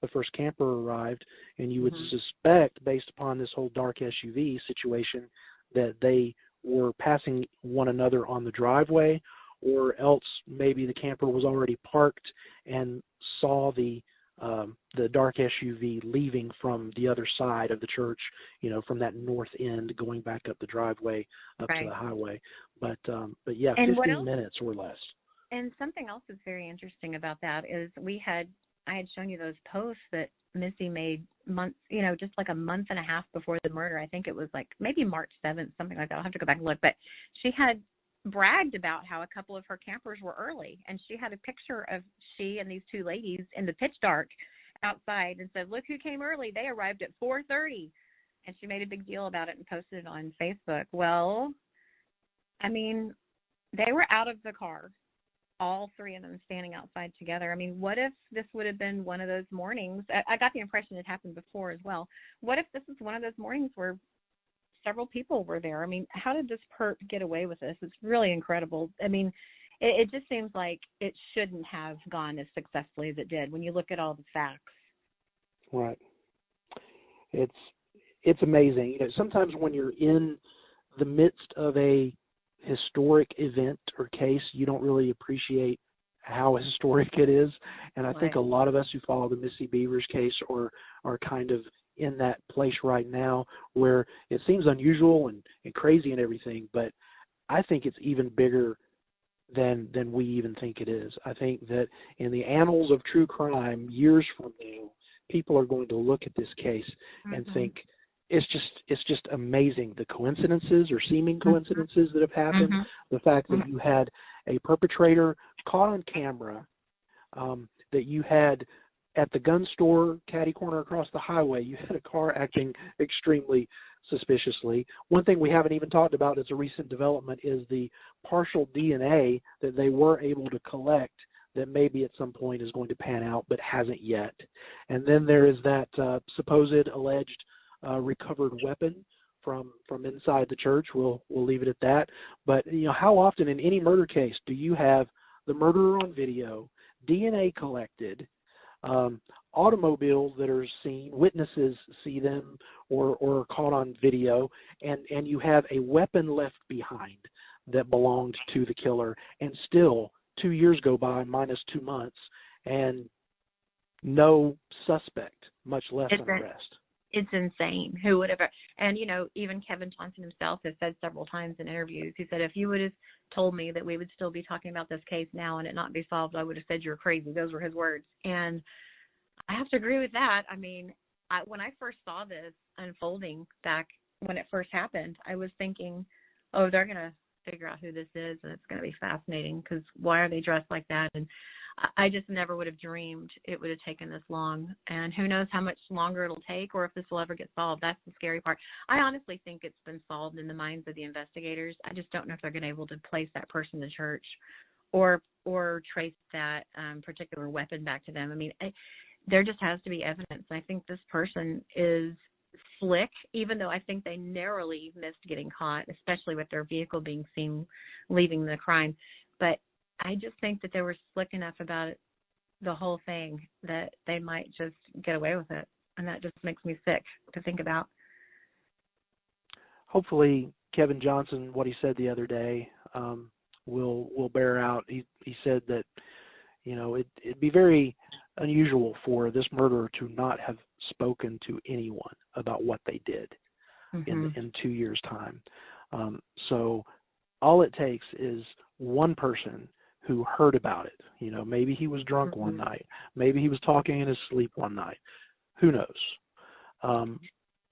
the first camper arrived, and you would suspect, based upon this whole dark SUV situation, that they were passing one another on the driveway, or else maybe the camper was already parked and saw the dark SUV leaving from the other side of the church, from that north end going back up the driveway up to the highway. But yeah, and 15 minutes or less. And something else that's very interesting about that is I had shown you those posts that Missy made months, just like a month and a half before the murder. I think it was like maybe March 7th, something like that. I'll have to go back and look. But she had bragged about how a couple of her campers were early, and she had a picture of she and these two ladies in the pitch dark outside and said, look who came early. They arrived at 4:30. And she made a big deal about it and posted it on Facebook. Well, I mean, they were out of the car, all three of them standing outside together. I mean, what if this would have been one of those mornings? I got the impression it happened before as well. What if this is one of those mornings where several people were there? I mean, how did this perp get away with this? It's really incredible. I mean, it just seems like it shouldn't have gone as successfully as it did when you look at all the facts. Right. It's amazing. Sometimes when you're in the midst of a historic event or case, you don't really appreciate how historic it is. And I think a lot of us who follow the Missy Bevers case are kind of in that place right now where it seems unusual and crazy and everything, but I think it's even bigger than we even think it is. I think that in the annals of true crime, years from now, people are going to look at this case and think, it's just amazing, the coincidences or seeming coincidences that have happened. The fact that you had a perpetrator caught on camera, that you had at the gun store catty corner across the highway, you had a car acting extremely suspiciously. One thing we haven't even talked about as a recent development is the partial DNA that they were able to collect that maybe at some point is going to pan out but hasn't yet. And then there is that supposed alleged recovered weapon from inside the church. We'll leave it at that. But how often in any murder case do you have the murderer on video, DNA collected, automobiles that are seen, witnesses see them or are caught on video, and you have a weapon left behind that belonged to the killer, and still 2 years go by, minus 2 months, and no suspect, much less an arrest. It's insane. Who would ever? And, even Kevin Johnson himself has said several times in interviews, he said, if you would have told me that we would still be talking about this case now and it not be solved, I would have said you're crazy. Those were his words. And I have to agree with that. I mean, when I first saw this unfolding back when it first happened, I was thinking, oh, they're going to figure out who this is, and it's going to be fascinating because why are they dressed like that? And I just never would have dreamed it would have taken this long, and who knows how much longer it'll take or if this will ever get solved. That's the scary part. I honestly think it's been solved in the minds of the investigators. I just don't know if they're going to be able to place that person in church or trace that particular weapon back to them. I mean, there just has to be evidence. I think this person is slick, even though I think they narrowly missed getting caught, especially with their vehicle being seen leaving the crime. But I just think that they were slick enough about it, the whole thing, that they might just get away with it. And that just makes me sick to think about. Hopefully Kevin Johnson, what he said the other day, will bear out. He said that, it'd be very unusual for this murderer to not have spoken to anyone about what they did in 2 years' time. So all it takes is one person who heard about it. Maybe he was drunk one night. Maybe he was talking in his sleep one night. Who knows?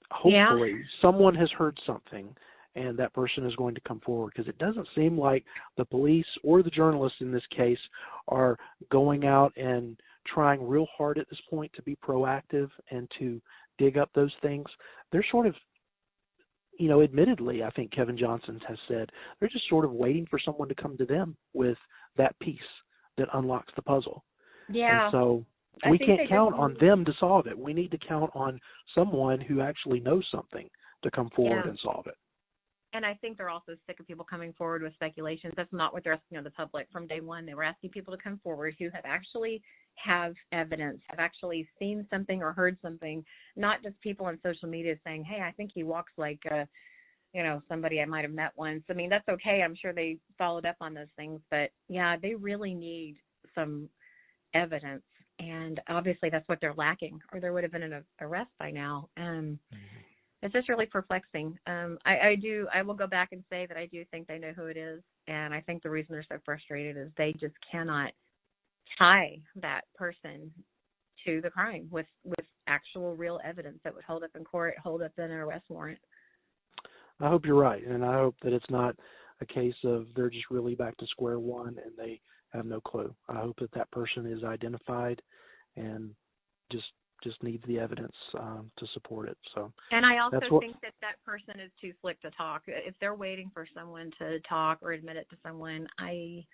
Hopefully someone has heard something and that person is going to come forward, because it doesn't seem like the police or the journalists in this case are going out and trying real hard at this point to be proactive and to dig up those things. They're sort of, admittedly, I think Kevin Johnson has said, they're just sort of waiting for someone to come to them with that piece that unlocks the puzzle. Yeah. And so we can't count on them to solve it. We need to count on someone who actually knows something to come forward and solve it. And I think they're also sick of people coming forward with speculations. That's not what they're asking of the public. From day one, they were asking people to come forward who have evidence, have actually seen something or heard something, not just people on social media saying, hey, I think he walks like somebody I might have met once. I mean, that's okay. I'm sure they followed up on those things, but yeah, they really need some evidence, and obviously that's what they're lacking, or there would have been an arrest by now. It's just really perplexing. I will go back and say that I do think they know who it is, and I think the reason they're so frustrated is they just cannot tie that person to the crime with actual real evidence that would hold up in court, hold up in an arrest warrant. I hope you're right, and I hope that it's not a case of they're just really back to square one and they have no clue. I hope that person is identified and just needs the evidence to support it. So, and I also think that person is too slick to talk. If they're waiting for someone to talk or admit it to someone, I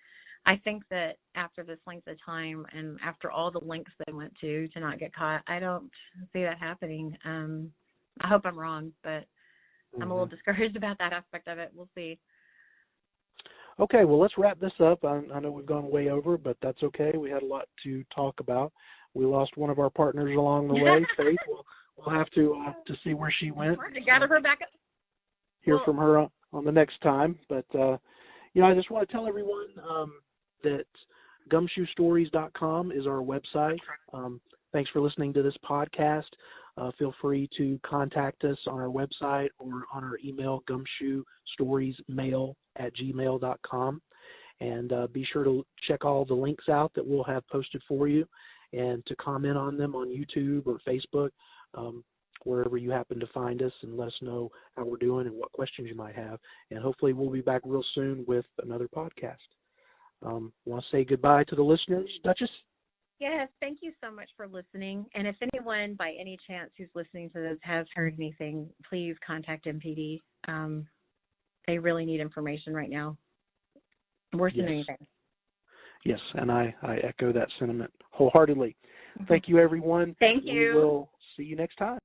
think that after this length of time and after all the lengths they went to not get caught, I don't see that happening. I hope I'm wrong, but I'm a little discouraged about that aspect of it. We'll see. Okay, well, let's wrap this up. I know we've gone way over, but that's okay. We had a lot to talk about. We lost one of our partners along the way, Faith. We'll have to see where she went. We're to gather her back up. Hear from her on the next time. But, I just want to tell everyone that gumshoestories.com is our website. Thanks for listening to this podcast. Feel free to contact us on our website or on our email, gumshoestoriesmail@gmail.com. And be sure to check all the links out that we'll have posted for you, and to comment on them on YouTube or Facebook, wherever you happen to find us, and let us know how we're doing and what questions you might have. And hopefully we'll be back real soon with another podcast. Want to say goodbye to the listeners, Duchess? Yes, thank you so much for listening. And if anyone, by any chance, who's listening to this has heard anything, please contact MPD. They really need information right now, worse than anything. Yes, and I echo that sentiment wholeheartedly. Thank you, everyone. Thank you. We will see you next time.